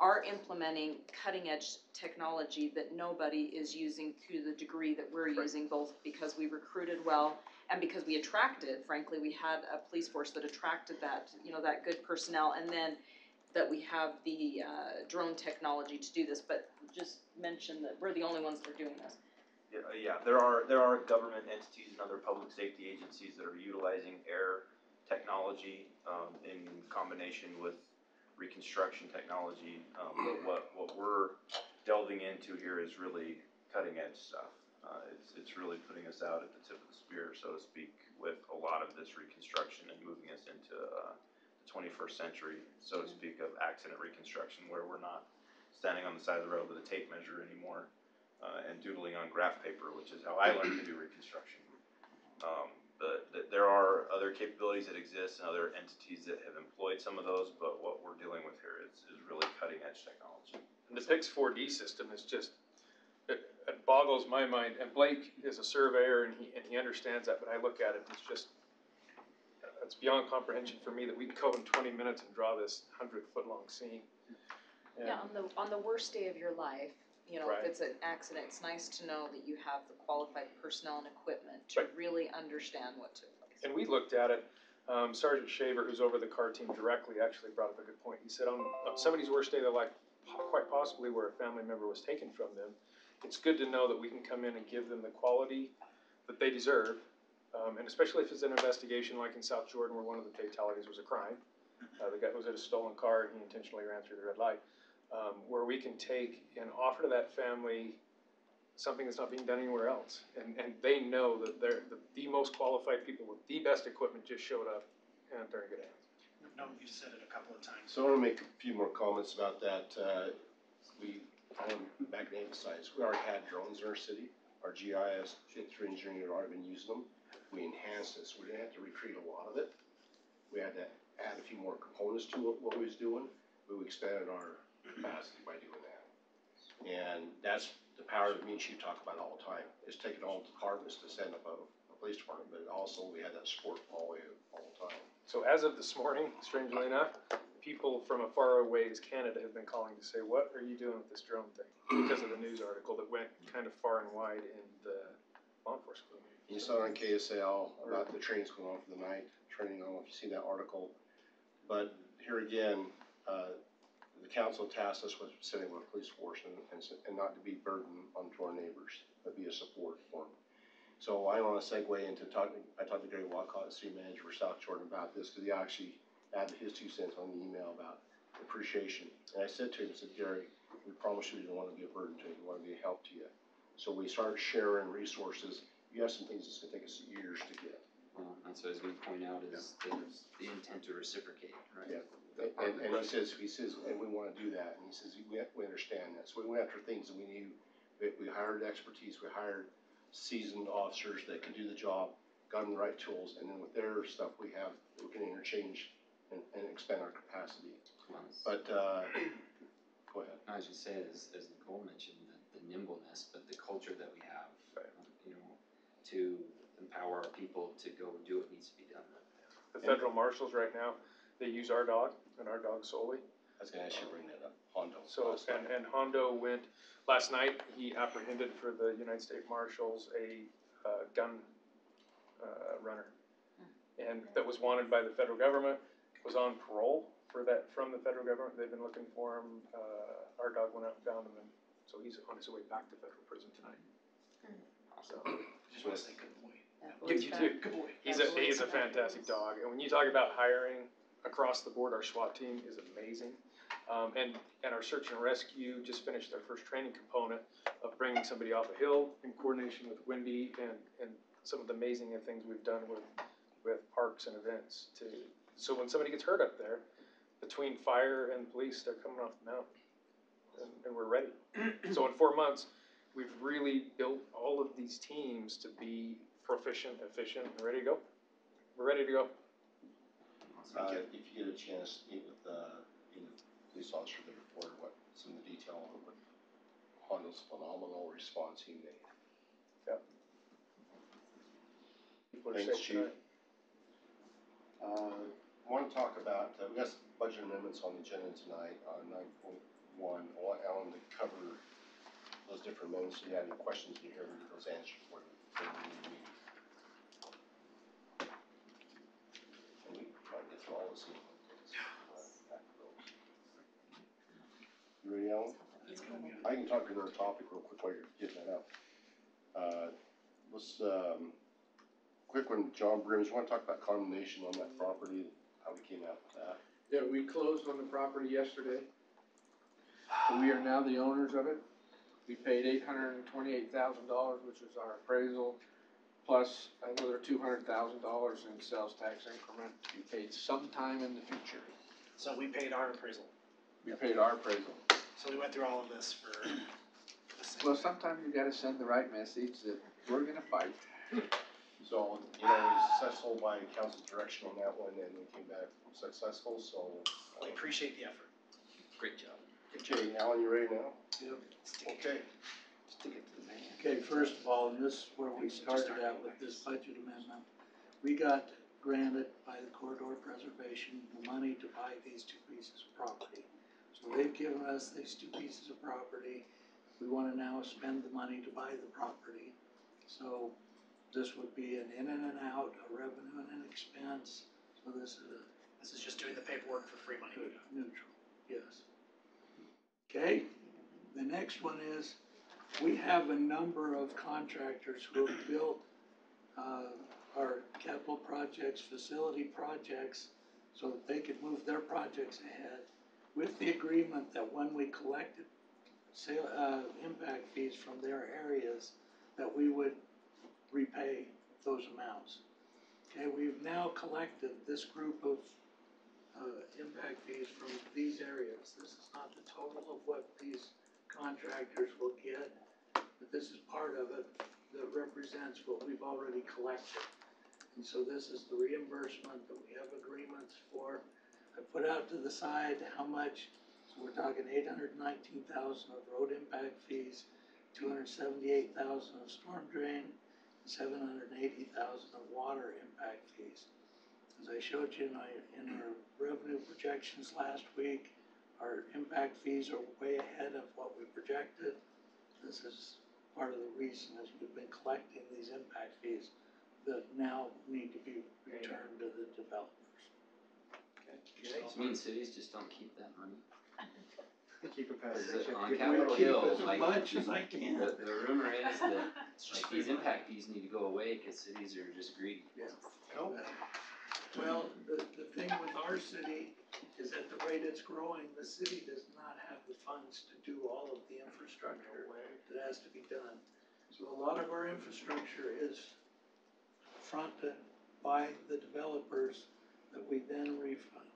Speaker 10: are implementing cutting-edge technology that nobody is using to the degree that we're using, both because we recruited well and because we attracted, frankly, we had a police force that attracted that, that good personnel, and then that we have the drone technology to do this, but just mention that we're the only ones that are doing this.
Speaker 19: Yeah, there are government entities and other public safety agencies that are utilizing air technology in combination with reconstruction technology, but what we're delving into here is really cutting edge stuff. It's really putting us out at the tip of the spear, so to speak, with a lot of this reconstruction and moving us into the 21st century, so to speak, of accident reconstruction, where we're not standing on the side of the road with a tape measure anymore and doodling on graph paper, which is how I learned to do reconstruction. But there are other capabilities that exist and other entities that have employed some of those, but what we're dealing with here is really cutting edge technology.
Speaker 8: And the PIX 4D system is just, it boggles my mind. And Blake is a surveyor and he understands that, but I look at it, it's beyond comprehension for me that we can go in 20 minutes and draw this 100-foot long scene. And
Speaker 10: Yeah, on the worst day of your life,
Speaker 8: Right.
Speaker 10: if it's an accident, it's nice to know that you have the qualified personnel and equipment to really understand what took place.
Speaker 8: And we looked at it. Sergeant Shaver, who's over the car team directly, actually brought up a good point. He said on somebody's worst day of their life, quite possibly where a family member was taken from them, it's good to know that we can come in and give them the quality that they deserve, and especially if it's an investigation like in South Jordan where one of the fatalities was a crime. The guy was at a stolen car and he intentionally ran through the red light. Where we can take and offer to that family something that's not being done anywhere else. And they know that they're the most qualified people with the best equipment just showed up and they're in good hands.
Speaker 1: No, you've said it a couple of times.
Speaker 7: So I want to make a few more comments about that. I want back to emphasize, we already had drones in our city. Our GIS through engineering had already been using them. We enhanced this. We didn't have to recreate a lot of it. We had to add a few more components to what we was doing, but we expanded our capacity by doing that. And that's the Howard, me and Chief talk about it all the time, is taking all the departments to send up a police department, but also we had that support all the way, all the time.
Speaker 8: So as of this morning, strangely enough, people from as far away as Canada have been calling to say, what are you doing with this drone thing? Because of the news article that went kind of far and wide in the law enforcement community.
Speaker 7: You saw on KSL about the trainings going on for the night training. I don't know if you've seen that article, but here again, the council tasked us with sitting with a police force and not to be burden onto our neighbors, but be a support for them. So I want to segue into talking. I talked to Gary Walcott, city manager for South Jordan, about this because he actually added his 2 cents on the email about appreciation. And I said to him, I said, Gary, we promise you we don't want to be a burden to you. We want to be a help to you. So we start sharing resources. You have some things that's going to take us years to get.
Speaker 9: Well, that's what I was going to point out is there's the intent to reciprocate, right?
Speaker 7: Yeah. And he says, and we want to do that. And he says, we understand that. So we went after things that we knew. We hired expertise. We hired seasoned officers that can do the job, got them the right tools, and then with their stuff we can interchange and expand our capacity. But, go ahead.
Speaker 9: I was just saying, as Nicole mentioned, the nimbleness, but the culture that we have, you know, to empower our people to go do what needs to be done.
Speaker 8: The federal marshals right now, they use our dog and our dog solely.
Speaker 7: I was going to actually bring that up, Hondo.
Speaker 8: So, and Hondo went, last night, he apprehended for the United States Marshals a gun runner. And that was wanted by the federal government, was on parole from the federal government. They've been looking for him. Our dog went out and found him, and so he's on his way back to federal prison tonight. So,
Speaker 1: Just want to say good boy.
Speaker 8: you too.
Speaker 1: Good boy.
Speaker 8: He's a fantastic dog, and when you talk about hiring across the board, our SWAT team is amazing. And our search and rescue just finished their first training component of bringing somebody off a hill in coordination with Wendy and some of the amazing things we've done with parks and events so when somebody gets hurt up there, between fire and police, they're coming off the mountain and we're ready. So in 4 months, we've really built all of these teams to be proficient, efficient, and ready to go. We're ready to go.
Speaker 7: If you get a chance to meet with the police officer that reported some of the detail on what Hondo's phenomenal response he made.
Speaker 8: Yep.
Speaker 7: Thanks, Chief. I want to talk about, we got some budget amendments on the agenda tonight on 9.1. I want Alan to cover those different amendments. If you have any questions in here, we get those answered for you. And we can try to get through all this. You ready, Alan? I can talk to another topic real quick while you're getting that up. Let's, quick one, John Brims, you want to talk about condemnation on that property, how we came out with that?
Speaker 14: Yeah, we closed on the property yesterday. So we are now the owners of it. We paid $828,000, which is our appraisal, plus another $200,000 in sales tax increment to be paid sometime in the future.
Speaker 1: So we paid our appraisal.
Speaker 14: We paid our appraisal.
Speaker 1: So we went through all of this for
Speaker 14: Well, sometimes you gotta send the right message that we're gonna fight.
Speaker 7: So, we were successful by council's direction on that one, and we came back successful, so.
Speaker 1: we appreciate the effort.
Speaker 9: Great job.
Speaker 7: Okay, Alan, you ready now?
Speaker 18: Yep.
Speaker 7: Okay.
Speaker 1: Stick it to the man.
Speaker 18: Okay, first of all, and this is where we started out with this budget amendment. We got granted by the corridor preservation the money to buy these 2 pieces of property. So they've given us these 2 pieces of property. We want to now spend the money to buy the property. So this would be an in and an out, a revenue and an expense. So this is just doing the paperwork for free money. Neutral, yes. Okay, the next one is, we have a number of contractors who have built our capital projects, facility projects, so that they could move their projects ahead, with the agreement that when we collected impact fees from their areas, that we would repay those amounts. Okay, we've now collected this group of impact fees from these areas. This is not the total of what these contractors will get, but this is part of it that represents what we've already collected. And so this is the reimbursement that we have agreements for. I put out to the side how much, so we're talking $819,000 of road impact fees, $278,000 of storm drain, and $780,000 of water impact fees. As I showed you in our revenue projections last week, our impact fees are way ahead of what we projected. This is part of the reason is we've been collecting these impact fees that now need to be returned to the developers.
Speaker 9: It means cities just don't keep that money.
Speaker 12: Keep it past.
Speaker 9: Because on
Speaker 18: We
Speaker 9: Capitol
Speaker 18: keep
Speaker 9: Hill,
Speaker 18: as
Speaker 9: like,
Speaker 18: much as I can.
Speaker 9: the rumor is that, like, these impact fees need to go away, cause cities are just greedy.
Speaker 18: Yeah. Well, the thing with our city is at the rate it's growing, the city does not have the funds to do all of the infrastructure that has to be done. So a lot of our infrastructure is fronted by the developers that we then refund.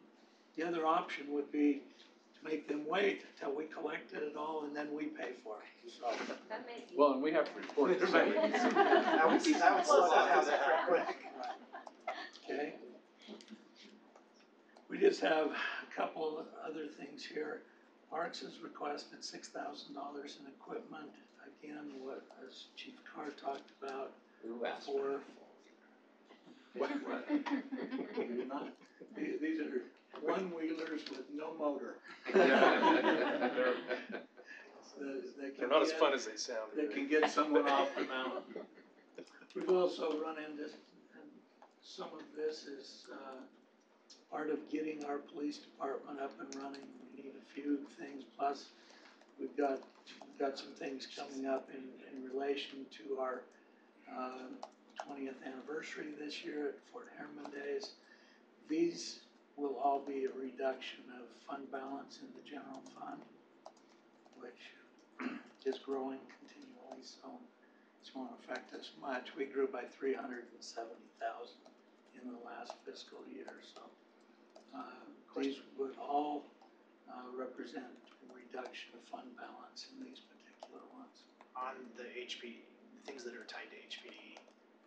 Speaker 18: The other option would be to make them wait till we collected it all and then we pay for it, so.
Speaker 17: That may be.
Speaker 8: Well, and we have to report to cities.
Speaker 12: That would slow that down pretty quick.
Speaker 18: Okay. We just have a couple of other things here. Parks has requested $6,000 in equipment. Again, what, as Chief Carr talked about,
Speaker 9: Who asked for
Speaker 18: for.
Speaker 9: it?
Speaker 18: What? These are one-wheelers with no motor.
Speaker 8: They're not as fun as they sound.
Speaker 18: They can get someone off the mountain. We've also run into, and some of this is, part of getting our police department up and running. We need a few things, plus we've got some things coming up in relation to our, 20th anniversary this year at Fort Herriman Days. These will all be a reduction of fund balance in the general fund, which is growing continually, so it won't affect us much. We grew by 370,000 in the last fiscal year, so these would all represent a reduction of fund balance in these particular ones.
Speaker 1: On the HPD, things that are tied to HPD,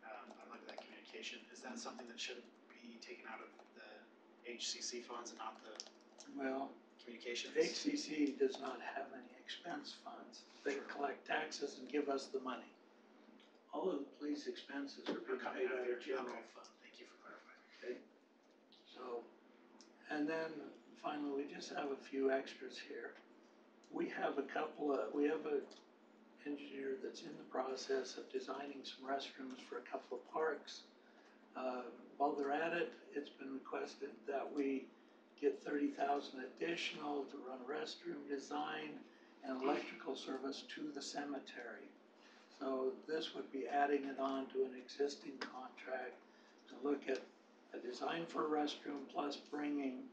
Speaker 1: I like that communication. Is that something that should be taken out of the HCC funds and not the
Speaker 18: Well,
Speaker 1: communications?
Speaker 18: HCC does not have any expense funds. They collect taxes and give us the money. All of the police expenses are being
Speaker 1: Coming
Speaker 18: paid
Speaker 1: out of
Speaker 18: out
Speaker 1: your
Speaker 18: of general
Speaker 1: okay.
Speaker 18: fund.
Speaker 1: Thank you for clarifying.
Speaker 18: Okay. So, and then finally, we just have a few extras here. We have a engineer that's in the process of designing some restrooms for a couple of parks. While they're at it, it's been requested that we get $30,000 additional to run a restroom design and electrical service to the cemetery. So this would be adding it on to an existing contract to look at a design for a restroom plus bringing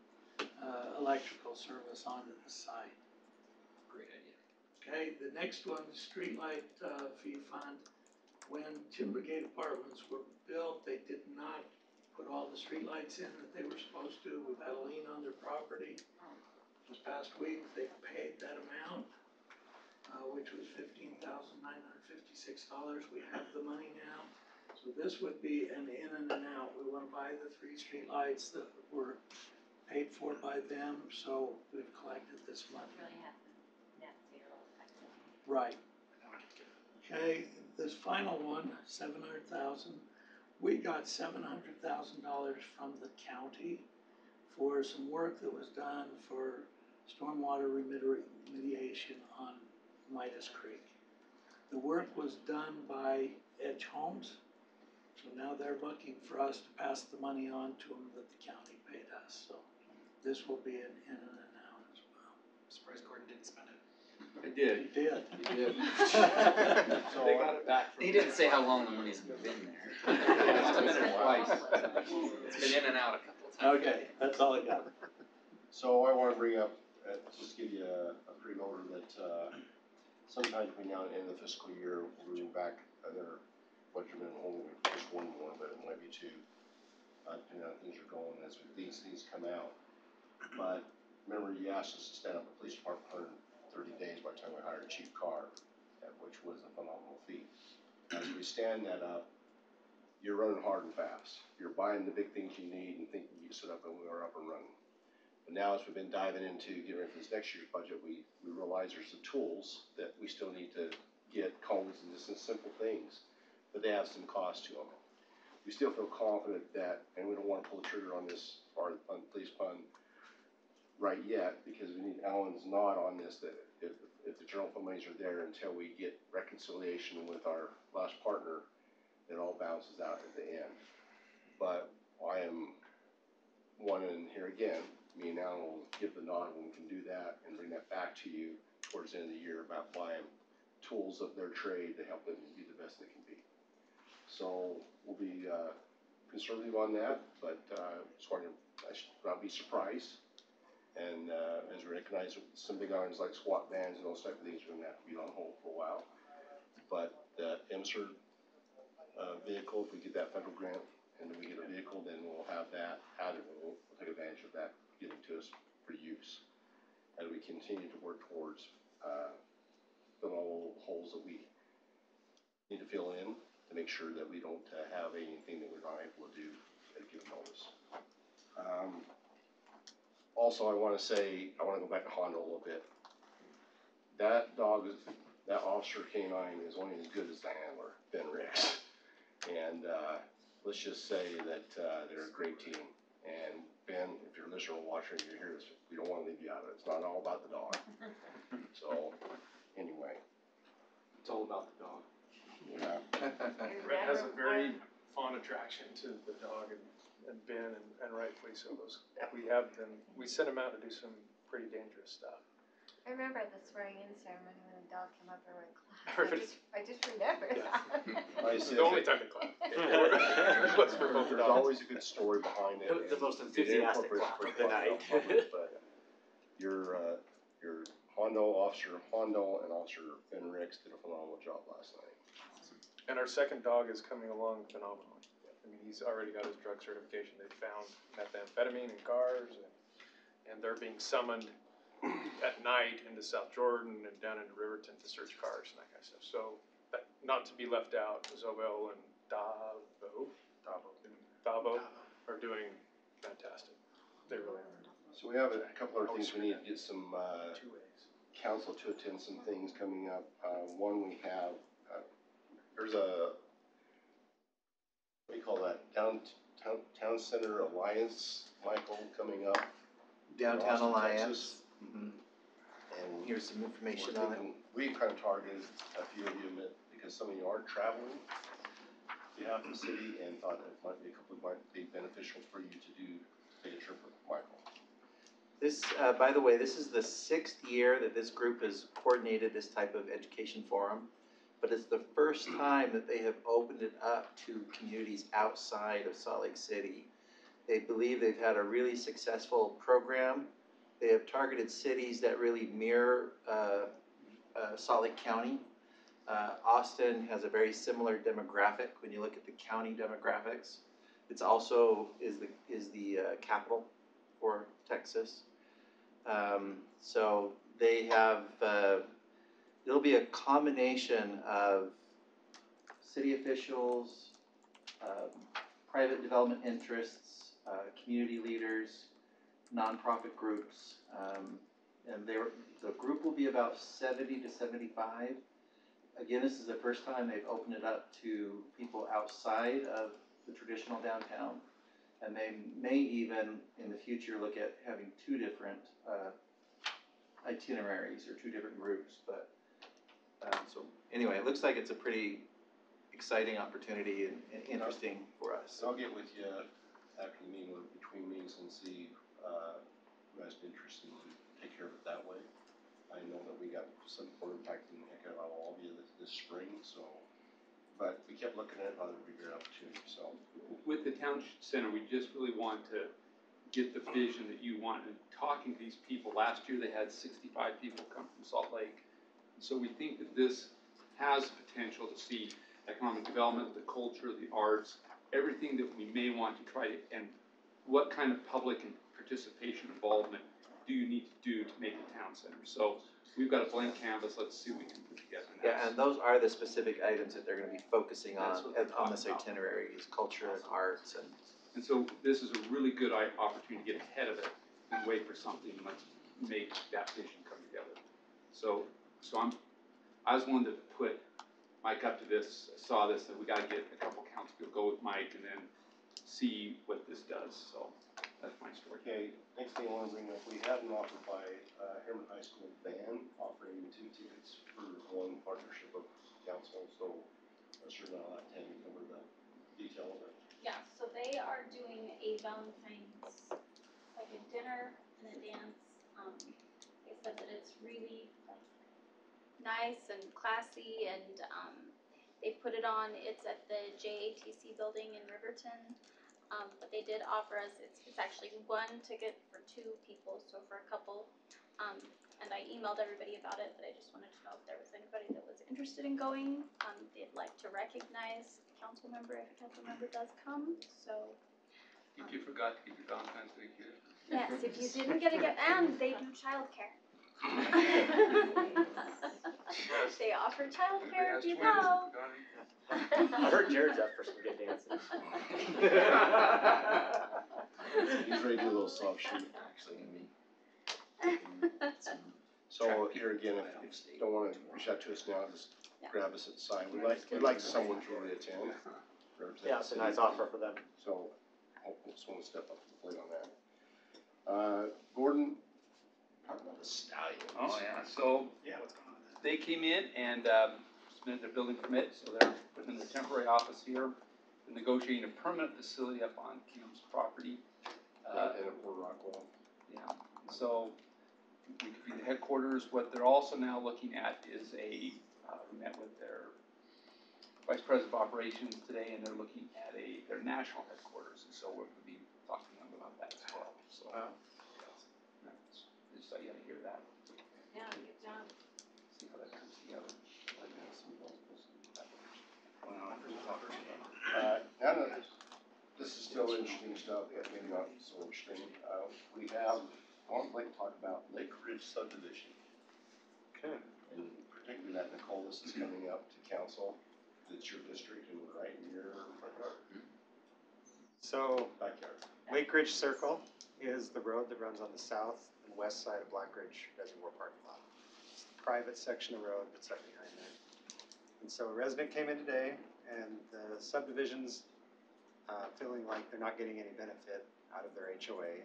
Speaker 18: electrical service onto the site.
Speaker 9: Great idea.
Speaker 18: Okay, the next one, the streetlight fee fund. When Timbergate Apartments were built, they did not put all the streetlights in that they were supposed to. We've had a lien on their property. This past week, they paid that amount, which was $15,956. We have the money now. So this would be an in and an out. We want to buy the 3 streetlights that were paid for by them, so we've collected this money.
Speaker 17: Really have net zero effect.
Speaker 18: Right. Okay, this final one, 700,000. We got $700,000 from the county for some work that was done for stormwater remediation on Midas Creek. The work was done by Edge Homes, so now they're looking for us to pass the money on to them that the county paid us. So this will be an in and an out as well.
Speaker 1: Surprised Gordon didn't spend it.
Speaker 16: I did.
Speaker 18: He did.
Speaker 16: He did.
Speaker 18: So
Speaker 16: They got it back from
Speaker 9: He didn't say how long the money's been there. It's been there twice. It's been in and out a couple times.
Speaker 18: Okay, that's all I got.
Speaker 7: So I wanna bring up, just give you a preloader that, sometime between now and the end of the fiscal year, we'll bring back another budget amendment, only just one more, but it might be 2. Depending on how things are going as these things come out. But remember, you asked us to stand up a police department 130 days by the time we hired Chief Carr, which was a phenomenal feat. As we stand that up, you're running hard and fast. You're buying the big things you need and thinking you set up and we are up and running. But now as we've been diving into getting ready for this next year's budget, we realize there's the tools that we still need to get it's some simple things, but they have some cost to them. We still feel confident that, and we don't wanna pull the trigger on this, or on police fund right yet, because we need Alan's nod on this, that if the general fund monies are there until we get reconciliation with our last partner, it all bounces out at the end. But I am wanting here again, me and Alan will give the nod when we can do that and bring that back to you towards the end of the year about buying tools of their trade to help them be the best they can be. So we'll be conservative on that, but I should not be surprised. And as we recognize some big items like SWAT bands and those type of things are going to have to be on hold for a while. But the MSR vehicle, if we get that federal grant and then we get a vehicle, then we'll have that added. We'll take advantage of that given to us for use as we continue to work towards filling all the holes that we need to fill in to make sure that we don't have anything that we're not able to do at a given notice. Also, I want to go back to Hondo a little bit. That dog, that officer canine is only as good as the handler, Ben Ricks. And let's just say that they're a great team. And Ben, if you're listening or watching, you're here, we don't want to leave you out of it. It's not all about the dog. So, anyway.
Speaker 16: It's all about the dog.
Speaker 7: Yeah.
Speaker 8: Brett has a very fond attraction to the dog and Ben, and rightfully so. We sent him out to do some pretty dangerous stuff.
Speaker 17: I remember the swearing-in ceremony when the dog came up in my class.
Speaker 8: Everybody's-
Speaker 17: I just remember that.
Speaker 8: It's the only time they clap.
Speaker 7: There's always a good story behind it.
Speaker 13: The most enthusiastic clap of the night.
Speaker 7: But your Hondo, Officer Hondo, and Officer Ben Ricks did a phenomenal job last night.
Speaker 8: And our second dog is coming along phenomenally. I mean, he's already got his drug certification. They found methamphetamine in cars, and they're being summoned at night into South Jordan and down into Riverton to search cars and that kind of stuff. So, not to be left out, Zobel and Davo are doing fantastic. They really are.
Speaker 7: So we have a couple other things we need to get some council to attend some things coming up. One we have, there's a, what do you call that? Town Center Alliance, Michael, coming up.
Speaker 20: Downtown
Speaker 7: Austin,
Speaker 20: Alliance.
Speaker 7: Texas.
Speaker 20: And here's some information
Speaker 7: We're
Speaker 20: on it.
Speaker 7: thinking, we kind of targeted a few of you because some of you are traveling behalf of the city and thought it might be beneficial for you to take a trip with Michael.
Speaker 20: This, by the way, this is the 6th year that this group has coordinated this type of education forum, but it's the first time that they have opened it up to communities outside of Salt Lake City. They believe they've had a really successful program. They have targeted cities that really mirror Salt Lake County. Austin has a very similar demographic when you look at the county demographics. It's also is the capital for Texas. So they have, it'll be a combination of city officials, private development interests, community leaders, nonprofit groups, and the group will be about 70 to 75. Again, this is the first time they've opened it up to people outside of the traditional downtown, and they may even in the future look at having 2 different itineraries or 2 different groups. But so anyway, it looks like it's a pretty exciting opportunity and interesting for us.
Speaker 7: I'll get with you after the meeting or between meetings and see who has interested in take care of it that way. I know that we got some prototyping heck out of all of you this spring, so, but we kept looking at other bigger opportunities, so.
Speaker 16: With the town center, we just really want to get the vision that you want. And talking to these people, last year they had 65 people come from Salt Lake. And so we think that this has potential to see economic development, the culture, the arts, everything that we may want to try to, and what kind of public and participation involvement do you need to do to make a town center? So we've got a blank canvas. Let's see what we can put together.
Speaker 20: Yeah, and those are the specific items that they're going to be focusing on this itinerary: is culture and arts.
Speaker 16: And so this is a really good opportunity to get ahead of it and wait for something and let's make that vision come together. So I was willing to put Mike up to this, saw this, and we gotta get a couple council people, go with Mike and then see what this does, so that's my story.
Speaker 7: Okay, next thing I wanna bring up, we had an offer by, Herriman High School band offering 2 tickets for one partnership of council, so I'm sure now that Tammy covered the detail of it.
Speaker 3: Yeah, so they are doing a Valentine's, like a dinner and a dance. They said that it's really like nice and classy, and they put it on. It's at the JATC building in Riverton. But they did offer us. It's actually 1 ticket for 2 people, so for a couple. And I emailed everybody about it, but I just wanted to know if there was anybody that was interested in going. They'd like to recognize a council member if a council member does come, so.
Speaker 16: If you forgot to get your Valentine's Day gift.
Speaker 3: Yes, if you didn't get a gift, and they do childcare. They offer childcare if you go.
Speaker 13: I heard Jared's up for some good dancing.
Speaker 7: He's ready to do a little soft shoe, actually, So here again, if you don't wanna reach out to us now, just grab us at the sign. We'd like someone to really attend.
Speaker 13: Yeah, it's a nice offer for them.
Speaker 7: So, hopefully someone will step up to the plate on that. Gordon, talk about the stallions.
Speaker 16: Oh, yeah, so
Speaker 1: Yeah, what's going on with that?
Speaker 16: they came in and submitted their building permit, so they're putting in the temporary office here, and negotiating a permanent facility up on Kim's property.
Speaker 7: And at Port Rockwell.
Speaker 16: Yeah, so we could be the headquarters. What they're also now looking at is we met with their vice president of operations today, and they're looking at their national headquarters, and so we're gonna be talking to them about that as well, so. Just, you gotta hear that,
Speaker 11: Yeah, good job.
Speaker 16: see how that comes together.
Speaker 7: Now that this is still interesting stuff, but maybe not so extreme, we have, I want to talk about Lake Ridge subdivision.
Speaker 2: Okay.
Speaker 7: And particularly that Nicolas is coming up to council, it's your district and right in your front yard.
Speaker 12: So,
Speaker 7: Backyard.
Speaker 12: Lake Ridge Circle is the road that runs on the south and west side of Black Ridge Reservoir parking lot. It's the private section of road that's up behind there. And so a resident came in today, and the subdivision's feeling like they're not getting any benefit out of their HOA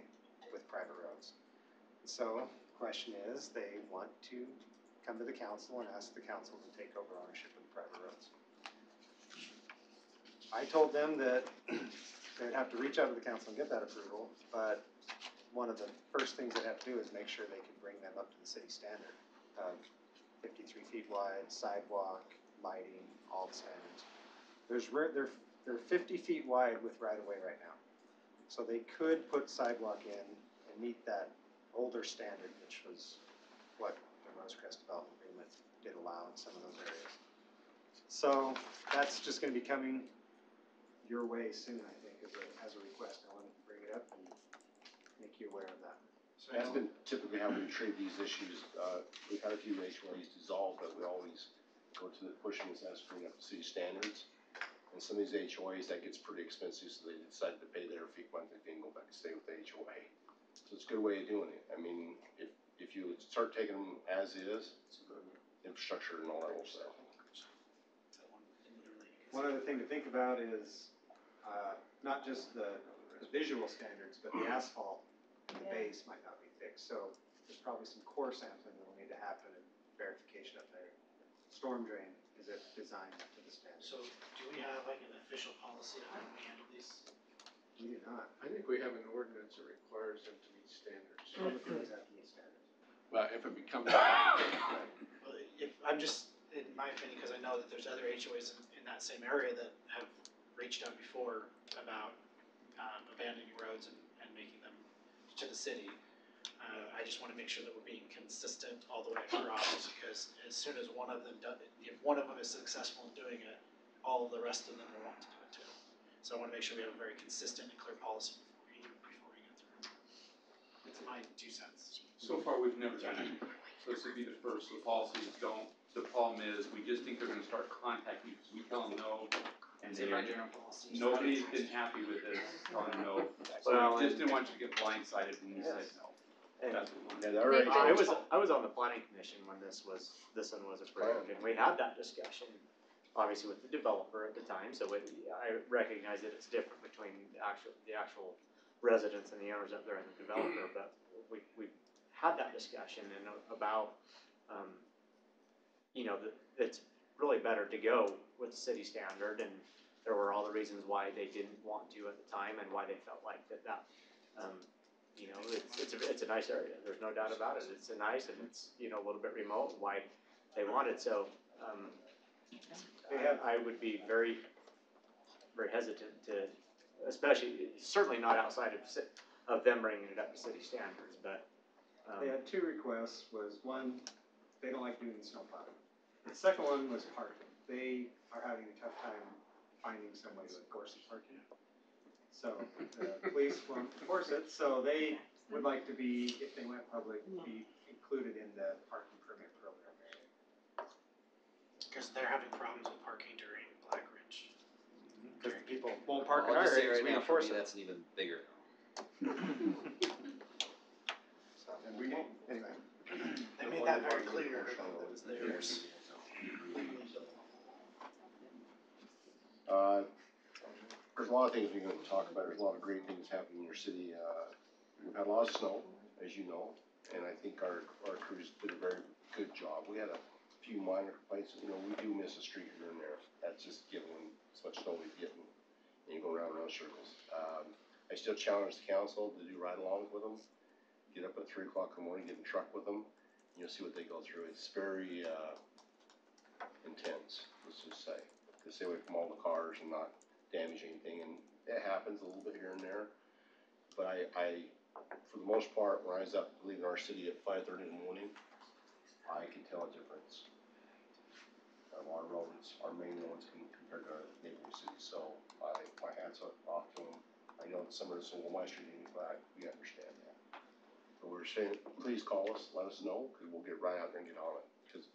Speaker 12: with private roads. And so the question is, they want to come to the council and ask the council to take over ownership of the private roads. I told them that they'd have to reach out to the council and get that approval, but one of the first things they'd have to do is make sure they can bring them up to the city standard of 53 feet wide, sidewalk, lighting, all the standards. They're 50 feet wide with right-of-way right now. So they could put sidewalk in and meet that older standard, which was what the Rosecrest Development Agreement did allow in some of those areas. So that's just gonna be coming your way soon, I think, as a request. I wanted to bring it up and make you aware of that.
Speaker 7: So that's been typically how we treat these issues. We've had a few HOAs dissolved, but we always go to the pushing this as bring up to city standards. And some of these HOAs, that gets pretty expensive, so they decided to pay their fee once they can go back and stay with the HOA. So it's a good way of doing it. I mean, if you start taking them as is, infrastructure and all that will stuff.
Speaker 12: One other thing to think about is not just the visual standards, but the asphalt and the base might not be fixed. So there's probably some core sampling that will need to happen and verification up there. Storm drain, is it designed to the standard?
Speaker 1: So, do we have like an official policy on how we handle these?
Speaker 12: We do not.
Speaker 14: I think we have an ordinance that requires them to meet standards.
Speaker 12: Public roads have to meet standards.
Speaker 14: Well, if it becomes.
Speaker 1: Well, if, I'm just, in my opinion, because I know that there's other HOAs in that same area that have reached out before about abandoning roads and making them to the city. I just want to make sure that we're being consistent all the way across, because as soon as one of them does it, if one of them is successful in doing it, all of the rest of them will want to do it too. So I want to make sure we have a very consistent and clear policy before we get through. It's my 2 cents.
Speaker 16: So far, we've never done it, so this would be the first. The policies don't. The problem is, we just think they're gonna start contacting you, because we tell them no, and nobody's been happy with this, telling them no. So we just didn't want you to get blindsided when you said no. That's what we wanted.
Speaker 13: I was on the planning commission when this one was approved, and we had that discussion. obviously with the developer at the time, so I recognize that it's different between the actual residents and the owners up there and the developer, but we had that discussion and about, you know, that it's really better to go with the city standard, and there were all the reasons why they didn't want to at the time and why they felt like that, you know, it's a nice area, there's no doubt about it, it's nice and it's, you know, a little bit remote, why they wanted, so, I would be very, very hesitant to, especially, certainly not outside of them bringing it up to city standards, but.
Speaker 12: They had two requests, was one, they don't like doing snow plowing. The second one was parking. They are having a tough time finding somebody to enforce the parking. So the police won't enforce it, so they would like to be, if they went public, be included in the parking permit program area.
Speaker 1: Because they're having problems with parking during Black Ridge.
Speaker 13: Because people won't park in
Speaker 9: I'll
Speaker 13: our
Speaker 9: just say
Speaker 13: areas,
Speaker 9: right
Speaker 13: we
Speaker 9: now, for
Speaker 13: enforce
Speaker 9: me,
Speaker 13: it.
Speaker 9: that's an even bigger.
Speaker 12: And we didn't, anyway.
Speaker 1: They made that very clear, that it was theirs.
Speaker 7: There's a lot of things we can talk about, there's a lot of great things happening in your city, we've had a lot of snow, as you know, and I think our crews did a very good job. We had a few minor complaints, you know, we do miss a street here and there, that's just given as much snow we've getting, and you go around in those circles. I still challenge the council to do ride-alongs with them, get up at 3 o'clock in the morning, get in the truck with them, and you'll see what they go through, it's very, intense, let's just say, to stay away from all the cars and not damage anything, and it happens a little bit here and there, but I for the most part, when I was up leaving our city at 5:30 in the morning, I can tell a difference of our roads, our main roads compared to our neighboring cities, so my hats off to them. I know some of this on my street, but we understand that. But we're saying, please call us, let us know, because we'll get right out there and get on it, because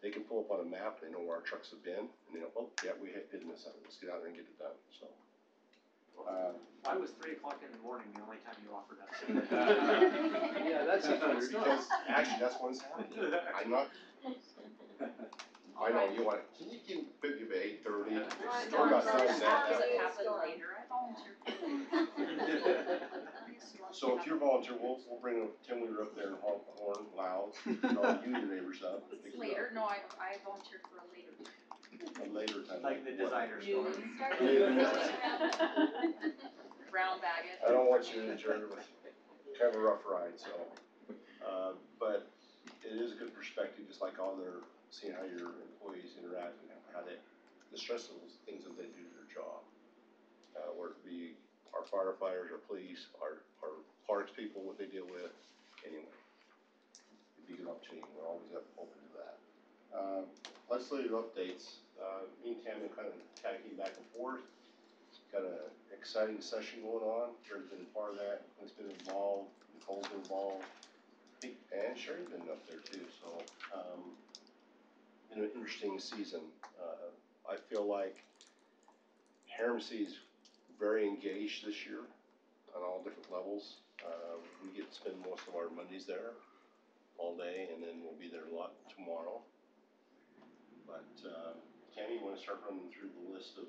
Speaker 7: they can pull up on a map, they know where our trucks have been, and they know, oh, yeah, we did miss something, let's get out there and get it done, so.
Speaker 13: Why was 3 o'clock in the morning the only time you offered us?
Speaker 12: Yeah, that's
Speaker 7: because actually, that's what's happening. I'm not, I know, you want, can you give me 8:30? Story about sunset.
Speaker 10: Does it happen later? I volunteer.
Speaker 7: So if you're volunteer, we'll bring a 10-wheeler up there and honk the horn loud, all you and your neighbors up.
Speaker 10: It's later, no, I volunteered for a later time.
Speaker 7: A later time.
Speaker 13: Like the designer store.
Speaker 10: Brown bag it.
Speaker 7: I don't want you to enter with kind of a rough ride, so, but it is a good perspective, just like all their, seeing how your employees interact and how they, the stress of those things that they do their job. Whether it be our firefighters, our police, our parks people, what they deal with, anyway. It'd be a good opportunity, we're always open to that. Legislative updates, me and Tammy kind of tagging back and forth. Got an exciting session going on. Jared's been part of that. Clint's been involved. Nicole's been involved. I think, and Sherry's been up there too. So, been an interesting season. I feel like Herriman City's very engaged this year on all different levels. We get to spend most of our Mondays there all day, and then we'll be there a lot tomorrow. But Tammy, you want to start running through the list of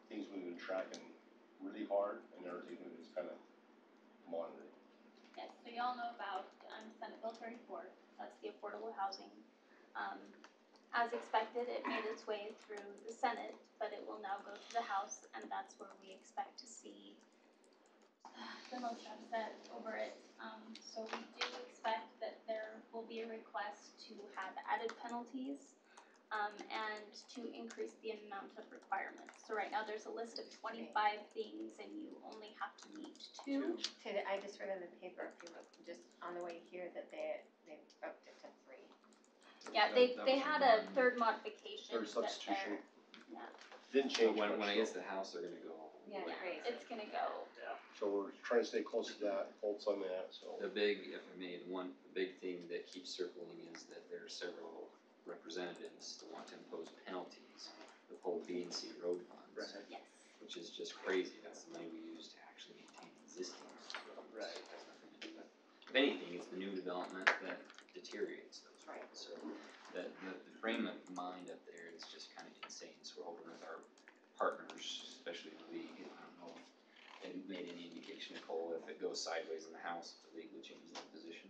Speaker 7: things we've been tracking really hard and everything we've been kind of monitoring?
Speaker 3: Yes, so you all know about Senate Bill 34, that's the affordable housing. As expected, it made its way through the Senate, but it will now go to the House, and that's where we expect to see the most upset over it. So we do expect that there will be a request to have added penalties and to increase the amount of requirements. So right now there's a list of 25 things and you only have to meet 2.
Speaker 17: I just read in the paper a few months, just on the way here, that they upped it to 3.
Speaker 3: Yeah, they had a third modification.
Speaker 7: Third substitution.
Speaker 3: Yeah.
Speaker 7: Didn't change
Speaker 9: When
Speaker 7: much,
Speaker 9: it
Speaker 7: though.
Speaker 9: gets to the House, they're gonna go.
Speaker 17: Yeah, crazy.
Speaker 3: It's gonna go.
Speaker 7: So we're trying to stay close to that, hold some of that, so.
Speaker 9: The big, if I may, the big thing that keeps circling is that there are several representatives that want to impose penalties, the whole B and C road funds.
Speaker 13: Right.
Speaker 3: Yes.
Speaker 9: Which is just crazy, that's the money we use to actually maintain existing roads.
Speaker 13: Right.
Speaker 9: It has nothing to do with, if anything, it's the new development that deteriorates those roads. So the frame of mind up there is just kind of insane. made any indication, Nicole, if it goes sideways in the House, if the league would change their position?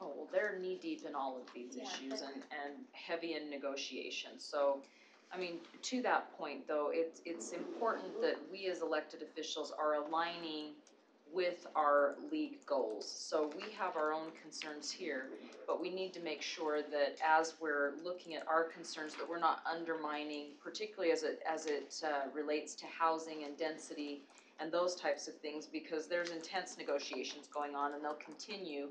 Speaker 10: Oh, well, they're knee deep in all of these issues and heavy in negotiations, so, I mean, to that point though, it's important that we as elected officials are aligning with our league goals. So we have our own concerns here, but we need to make sure that as we're looking at our concerns, that we're not undermining, particularly as it relates to housing and density and those types of things, because there's intense negotiations going on and they'll continue.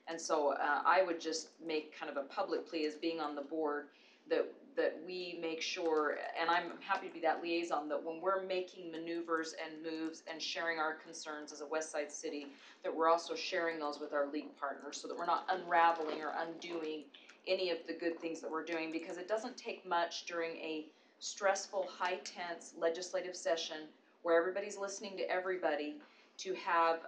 Speaker 10: And so I would just make kind of a public plea as being on the board that we make sure, and I'm happy to be that liaison, that when we're making maneuvers and moves and sharing our concerns as a West Side city, that we're also sharing those with our league partners so that we're not unraveling or undoing any of the good things that we're doing, because it doesn't take much during a stressful, high-tense legislative session where everybody's listening to everybody to have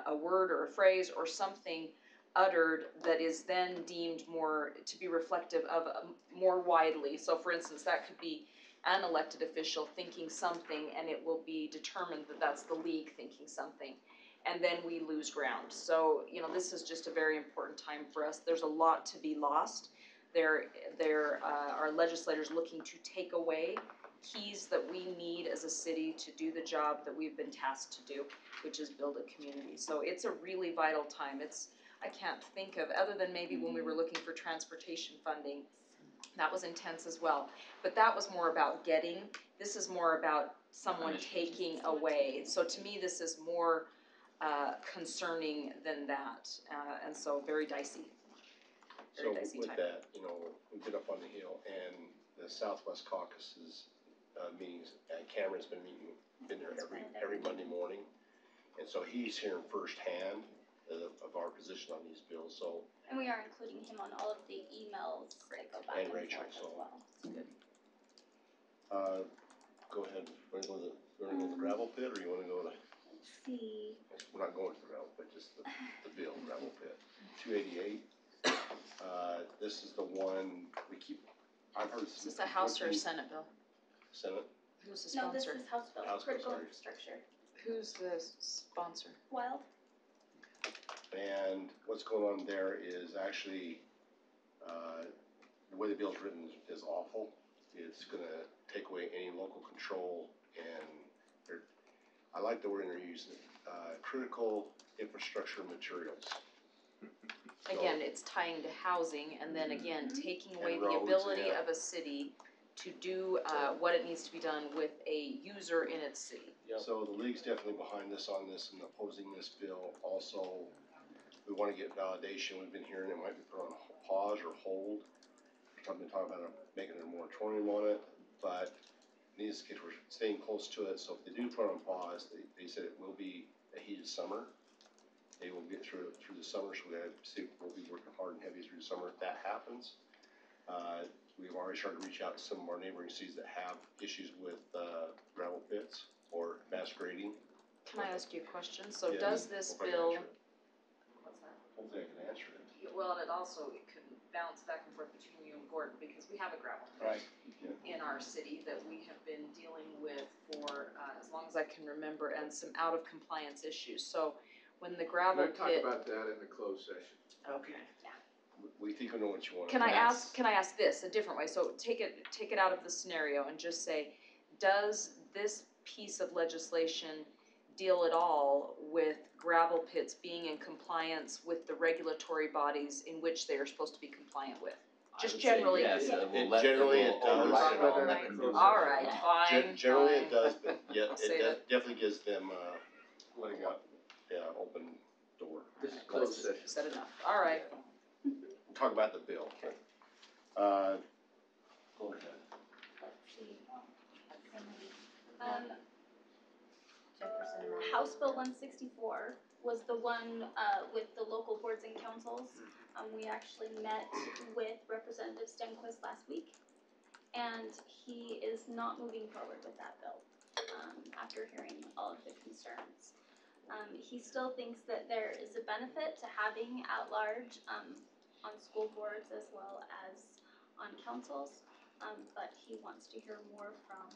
Speaker 10: a word or a phrase or something uttered that is then deemed more to be reflective of more widely. So for instance, that could be an elected official thinking something and it will be determined that that's the league thinking something, and then we lose ground. So, you know, this is just a very important time for us. There's a lot to be lost. There are legislators looking to take away keys that we need as a city to do the job that we've been tasked to do, which is build a community. So it's a really vital time. I can't think of, other than maybe when we were looking for transportation funding, that was intense as well. But that was more about getting, this is more about someone taking away. So to me, this is more concerning than that, and so very dicey.
Speaker 7: So with that, you know, we've been up on the Hill and the Southwest Caucus's meetings, Cameron's been there every Monday morning. And so he's hearing firsthand of our position on these bills, so.
Speaker 3: And we are including him on all of the emails that go back and
Speaker 7: Rachel,
Speaker 3: forth
Speaker 7: so.
Speaker 3: as well.
Speaker 10: Good.
Speaker 7: Go ahead, wanna go to the gravel pit, or you wanna go to?
Speaker 3: See.
Speaker 7: We're not going to the gravel pit, just the bill, gravel pit. 288, this is the one, I've heard.
Speaker 10: Is this a House or a Senate bill?
Speaker 7: Senate.
Speaker 10: Who's the sponsor?
Speaker 3: No, this is House bill, critical infrastructure.
Speaker 10: Who's the sponsor?
Speaker 3: Wild.
Speaker 7: And what's going on there is actually, the way the bill's written is awful. It's gonna take away any local control, and I like the word they're using, critical infrastructure materials.
Speaker 10: Again, it's tying to housing, and then again, taking away the
Speaker 7: roads,
Speaker 10: ability
Speaker 7: yeah.
Speaker 10: of a city to do what it needs to be done with a user in its city.
Speaker 7: So the league's definitely behind us on this and opposing this bill. Also, we wanna get validation. We've been hearing it might be put on pause or hold. I've been talking about making a moratorium on it, but in this case, we're staying close to it. So if they do put it on pause, they said it will be a heated summer. They will get through the summer, so we'll be working hard and heavy through the summer if that happens. We've already started to reach out to some of our neighboring cities that have issues with gravel pits or mass grading.
Speaker 10: Can I ask you a question? So
Speaker 7: Yeah,
Speaker 10: does this
Speaker 7: hopefully I can
Speaker 10: bill,
Speaker 7: answer it.
Speaker 10: what's that?
Speaker 7: Hopefully I can answer it.
Speaker 10: Well, it also, it could bounce back and forth between you and Gordon, because we have a gravel pit
Speaker 7: Right. Yeah.
Speaker 10: in our city that we have been dealing with for as long as I can remember, and some out of compliance issues. So when the gravel
Speaker 14: Can I
Speaker 10: pit.
Speaker 14: talk about that in the closed session?
Speaker 10: Okay.
Speaker 7: We think we know what you want.
Speaker 10: Can I ask this a different way? So take it out of the scenario and just say, does this piece of legislation deal at all with gravel pits being in compliance with the regulatory bodies in which they are supposed to be compliant with? Just generally.
Speaker 9: Yes,
Speaker 7: Generally it does.
Speaker 10: Alright, fine.
Speaker 7: Generally it does, but yeah,
Speaker 10: Say
Speaker 7: it definitely gives them open door.
Speaker 14: This is closed session.
Speaker 10: Said enough, alright.
Speaker 7: We'll talk about the bill. Go ahead.
Speaker 3: House Bill 164 was the one with the local boards and councils. We actually met with Representative Stenquist last week, and he is not moving forward with that bill after hearing all of the concerns. He still thinks that there is a benefit to having at-large on school boards as well as on councils, but he wants to hear more from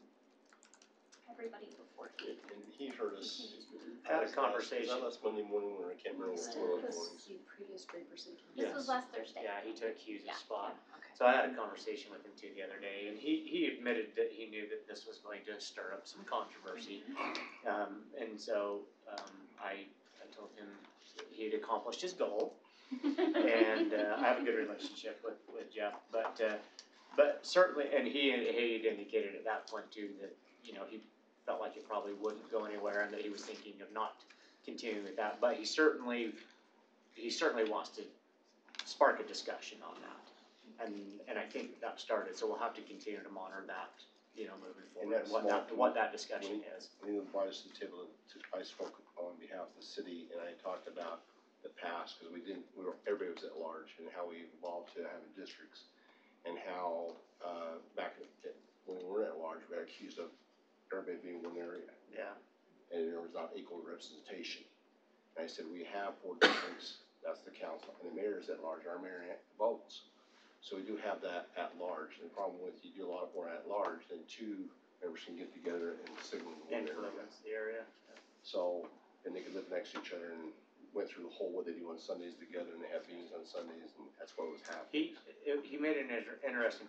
Speaker 21: everybody before he.
Speaker 7: And he heard us.
Speaker 13: Had a conversation.
Speaker 7: Was that last Monday morning, or I can't remember what one of those mornings.
Speaker 10: The previous Draper City Council.
Speaker 21: This was last Thursday.
Speaker 13: Yeah, he took Hughes'
Speaker 21: Yeah.
Speaker 13: spot.
Speaker 10: Okay.
Speaker 13: So I had a conversation with him too the other day, and he admitted that he knew that this was going to stir up some controversy. And so, I told him he had accomplished his goal. And, I have a good relationship with Jeff, but certainly, and he had indicated at that point too, that, you know, he felt like it probably wouldn't go anywhere and that he was thinking of not continuing with that, but he certainly wants to spark a discussion on that. And I think that started, so we'll have to continue to monitor that, you know, moving forward, what that discussion is.
Speaker 7: When he brought us to the table, I spoke on behalf of the city, and I talked about the past, because everybody was at large, and how we evolved to having districts, and how, when we were at large, we got accused of everybody being one area.
Speaker 13: Yeah.
Speaker 7: And there was not equal representation. And I said, we have 4 districts, that's the council, and the mayor is at large, our mayor votes. So we do have that at large. And the problem with, you do a lot more at large than 2 members can get together and signal one area.
Speaker 13: Influence the area.
Speaker 7: So, and they could live next to each other, and went through the whole, what they do on Sundays together, and they have meetings on Sundays, and that's what was happening.
Speaker 13: He made an interesting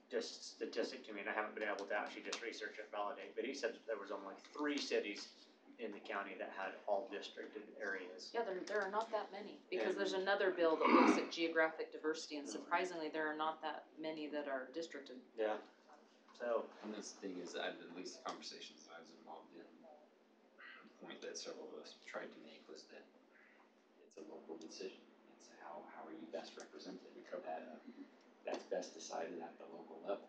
Speaker 13: statistic to me, and I haven't been able to actually just research and validate, but he said that there was only 3 cities in the county that had all districted areas.
Speaker 10: Yeah, there are not that many, because there's another bill that looks at geographic diversity, and surprisingly, there are not that many that are districted.
Speaker 13: Yeah. So.
Speaker 9: And this thing is, at least the conversations I was involved in, the point that several of us tried to make was that it's a local decision. It's how are you best represented? That's best decided at the local level.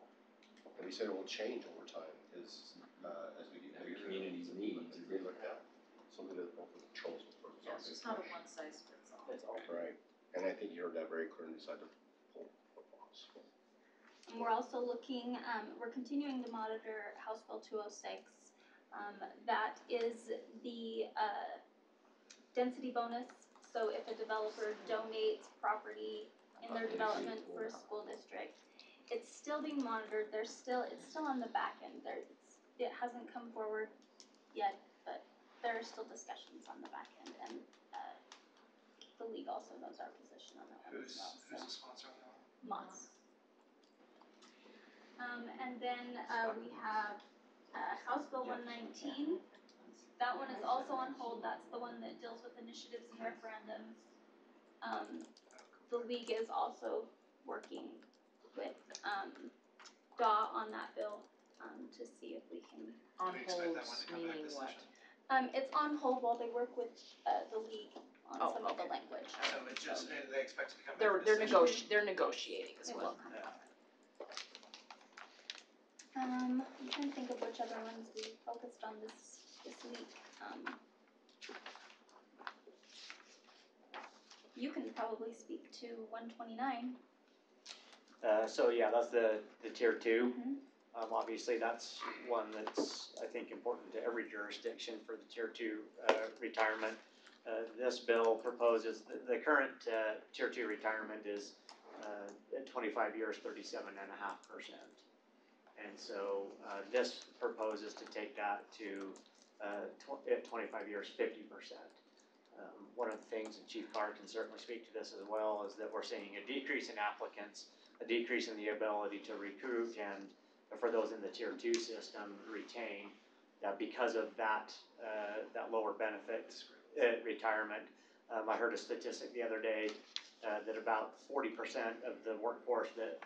Speaker 7: And we said it will change over time, as we get bigger.
Speaker 9: Communities' needs are different.
Speaker 7: Something that local controls.
Speaker 10: Yeah, it's just not a one size fits all.
Speaker 7: Right, and I think you heard that very clear and decided to pull off.
Speaker 21: And we're also looking, we're continuing to monitor House Bill 206. That is the density bonus. So if a developer donates property in their development for a school district, it's still being monitored. It's still on the back end. It hasn't come forward yet, but there are still discussions on the back end, and the league also knows our position on that one as well.
Speaker 1: Who's the sponsor on that one?
Speaker 21: Moss. And then we have House Bill 119. That one is also on hold. That's the one that deals with initiatives and referendums. The league is also working with DAW on that bill to see if we can.
Speaker 10: On hold, meaning what?
Speaker 21: It's on hold while they work with the league on some of the language.
Speaker 1: So it just, they expect it to come back.
Speaker 10: They're negotiating as well.
Speaker 21: I'm trying to think of which other ones we focused on this week. You can probably speak to 129.
Speaker 13: So yeah, that's the tier 2. Obviously, that's one that's, I think, important to every jurisdiction for the tier 2 retirement. This bill proposes, the current tier 2 retirement is at 25 years, 37.5%. And so this proposes to take that to at 25 years, 50%. One of the things, and Chief Carr can certainly speak to this as well, is that we're seeing a decrease in applicants, a decrease in the ability to recruit, and for those in the tier 2 system, retain, because of that lower benefit retirement. I heard a statistic the other day that about 40% of the workforce that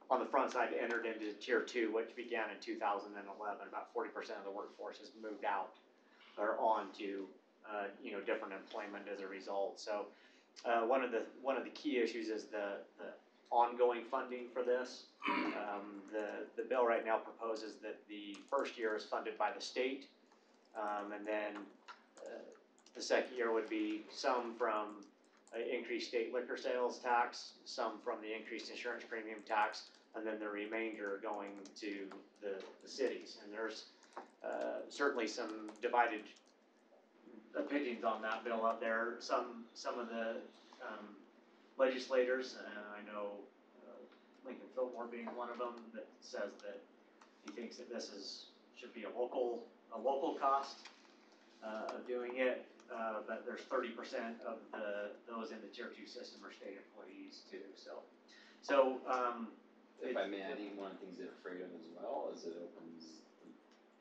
Speaker 13: on the front side entered into tier 2, which began in 2011. About 40% of the workforce has moved out or on to different employment as a result. So one of the key issues is the ongoing funding for this. The bill right now proposes that the first year is funded by the state, and then the second year would be some from increased state liquor sales tax, some from the increased insurance premium tax, and then the remainder going to the cities. And there's certainly some divided opinions on that bill out there. Some of the legislators, and I know Lincoln Fillmore being one of them, that says that He thinks that this should be a local cost, of doing it, but there's 30% of those in the tier 2 system are state employees too, so.
Speaker 9: If I may, I think one of the things they're afraid of as well is it opens the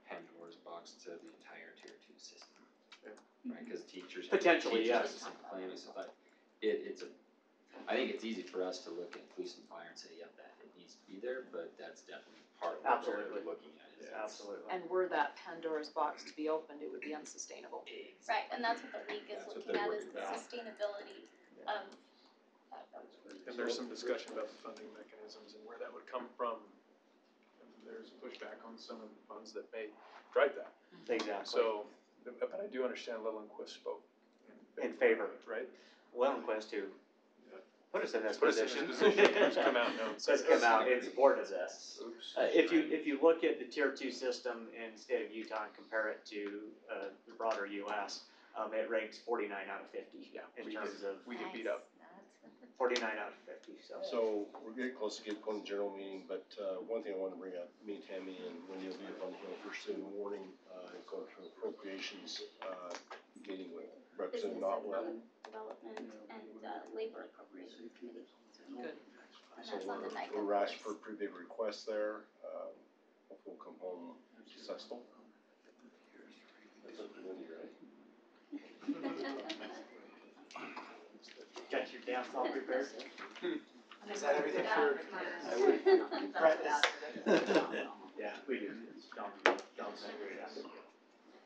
Speaker 9: Pandora's box to the entire tier 2 system. Right, cause teachers have
Speaker 13: Potentially,
Speaker 9: teachers
Speaker 13: yes.
Speaker 9: have some claim and stuff, but I think it's easy for us to look at police and fire and say, yep, that it needs to be there, but that's definitely part of what we're
Speaker 13: Absolutely.
Speaker 9: looking at. Is
Speaker 13: Absolutely.
Speaker 10: And were that Pandora's box to be opened, it would be unsustainable.
Speaker 21: Right, and that's what the league is
Speaker 9: That's what
Speaker 21: looking
Speaker 9: they're
Speaker 21: at, is
Speaker 9: worried
Speaker 21: the
Speaker 9: about.
Speaker 21: sustainability of.
Speaker 8: And there's some discussion about the funding mechanisms and where that would come from. And there's pushback on some of the funds that may drive that.
Speaker 13: Exactly.
Speaker 8: So, but I do understand Lillenquist spoke
Speaker 13: In favor.
Speaker 8: right?
Speaker 13: Lillenquist, who put us in this
Speaker 8: Put us in
Speaker 13: position.
Speaker 8: this position, who's come out now and said
Speaker 13: Has come
Speaker 8: this.
Speaker 13: out in support of this.
Speaker 8: Oops.
Speaker 13: If you look at the tier 2 system in the state of Utah and compare it to the broader US, it ranks 49 out of 50 in terms of.
Speaker 8: We get beat up.
Speaker 13: 49 out of 50, so.
Speaker 7: So we're getting close to going to general meeting, but one thing I wanted to bring up, me, Tammy, and Wendy will be up on the hill first thing in the morning, going through appropriations, meeting with Representative Notwell.
Speaker 21: Development and labor appropriations committee.
Speaker 10: Good.
Speaker 21: And
Speaker 7: So
Speaker 21: that's on the night
Speaker 7: we're
Speaker 21: of
Speaker 7: asked for a pretty big request there, hopefully we'll come home successful. That's up to Wendy, right?
Speaker 13: Got your dance all prepared?
Speaker 1: Is that everything for?
Speaker 13: Brett Yeah, we do. John's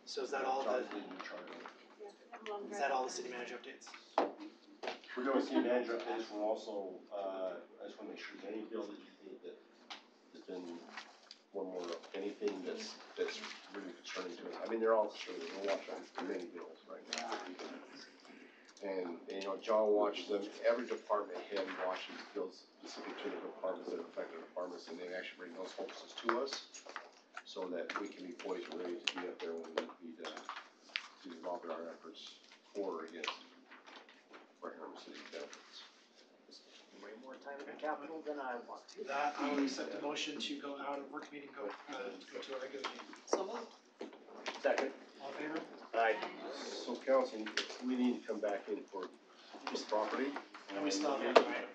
Speaker 1: So is that all
Speaker 7: John's leading the charge on it.
Speaker 1: is that all the city manager updates?
Speaker 7: We're doing city manager updates, we're also, I just wanna make sure, any bill that you think that has been one more, anything that's really concerning to us, I mean, they're all concerning, we're watching many bills right now. And, you know, John watches them, every department head watches bills specific to the departments that affect the departments, and they actually bring those focuses to us, so that we can be poised and ready to be up there when we need to lobby our efforts for or against for Herriman City benefits.
Speaker 13: Way more time in the capital than I want to.
Speaker 1: That, I will accept the motion to go out of work meeting, go to a regular meeting.
Speaker 10: So moved.
Speaker 13: Second.
Speaker 1: All in favor?
Speaker 13: Aye.
Speaker 7: So council, we need to come back in for this property.
Speaker 1: And we still have another item.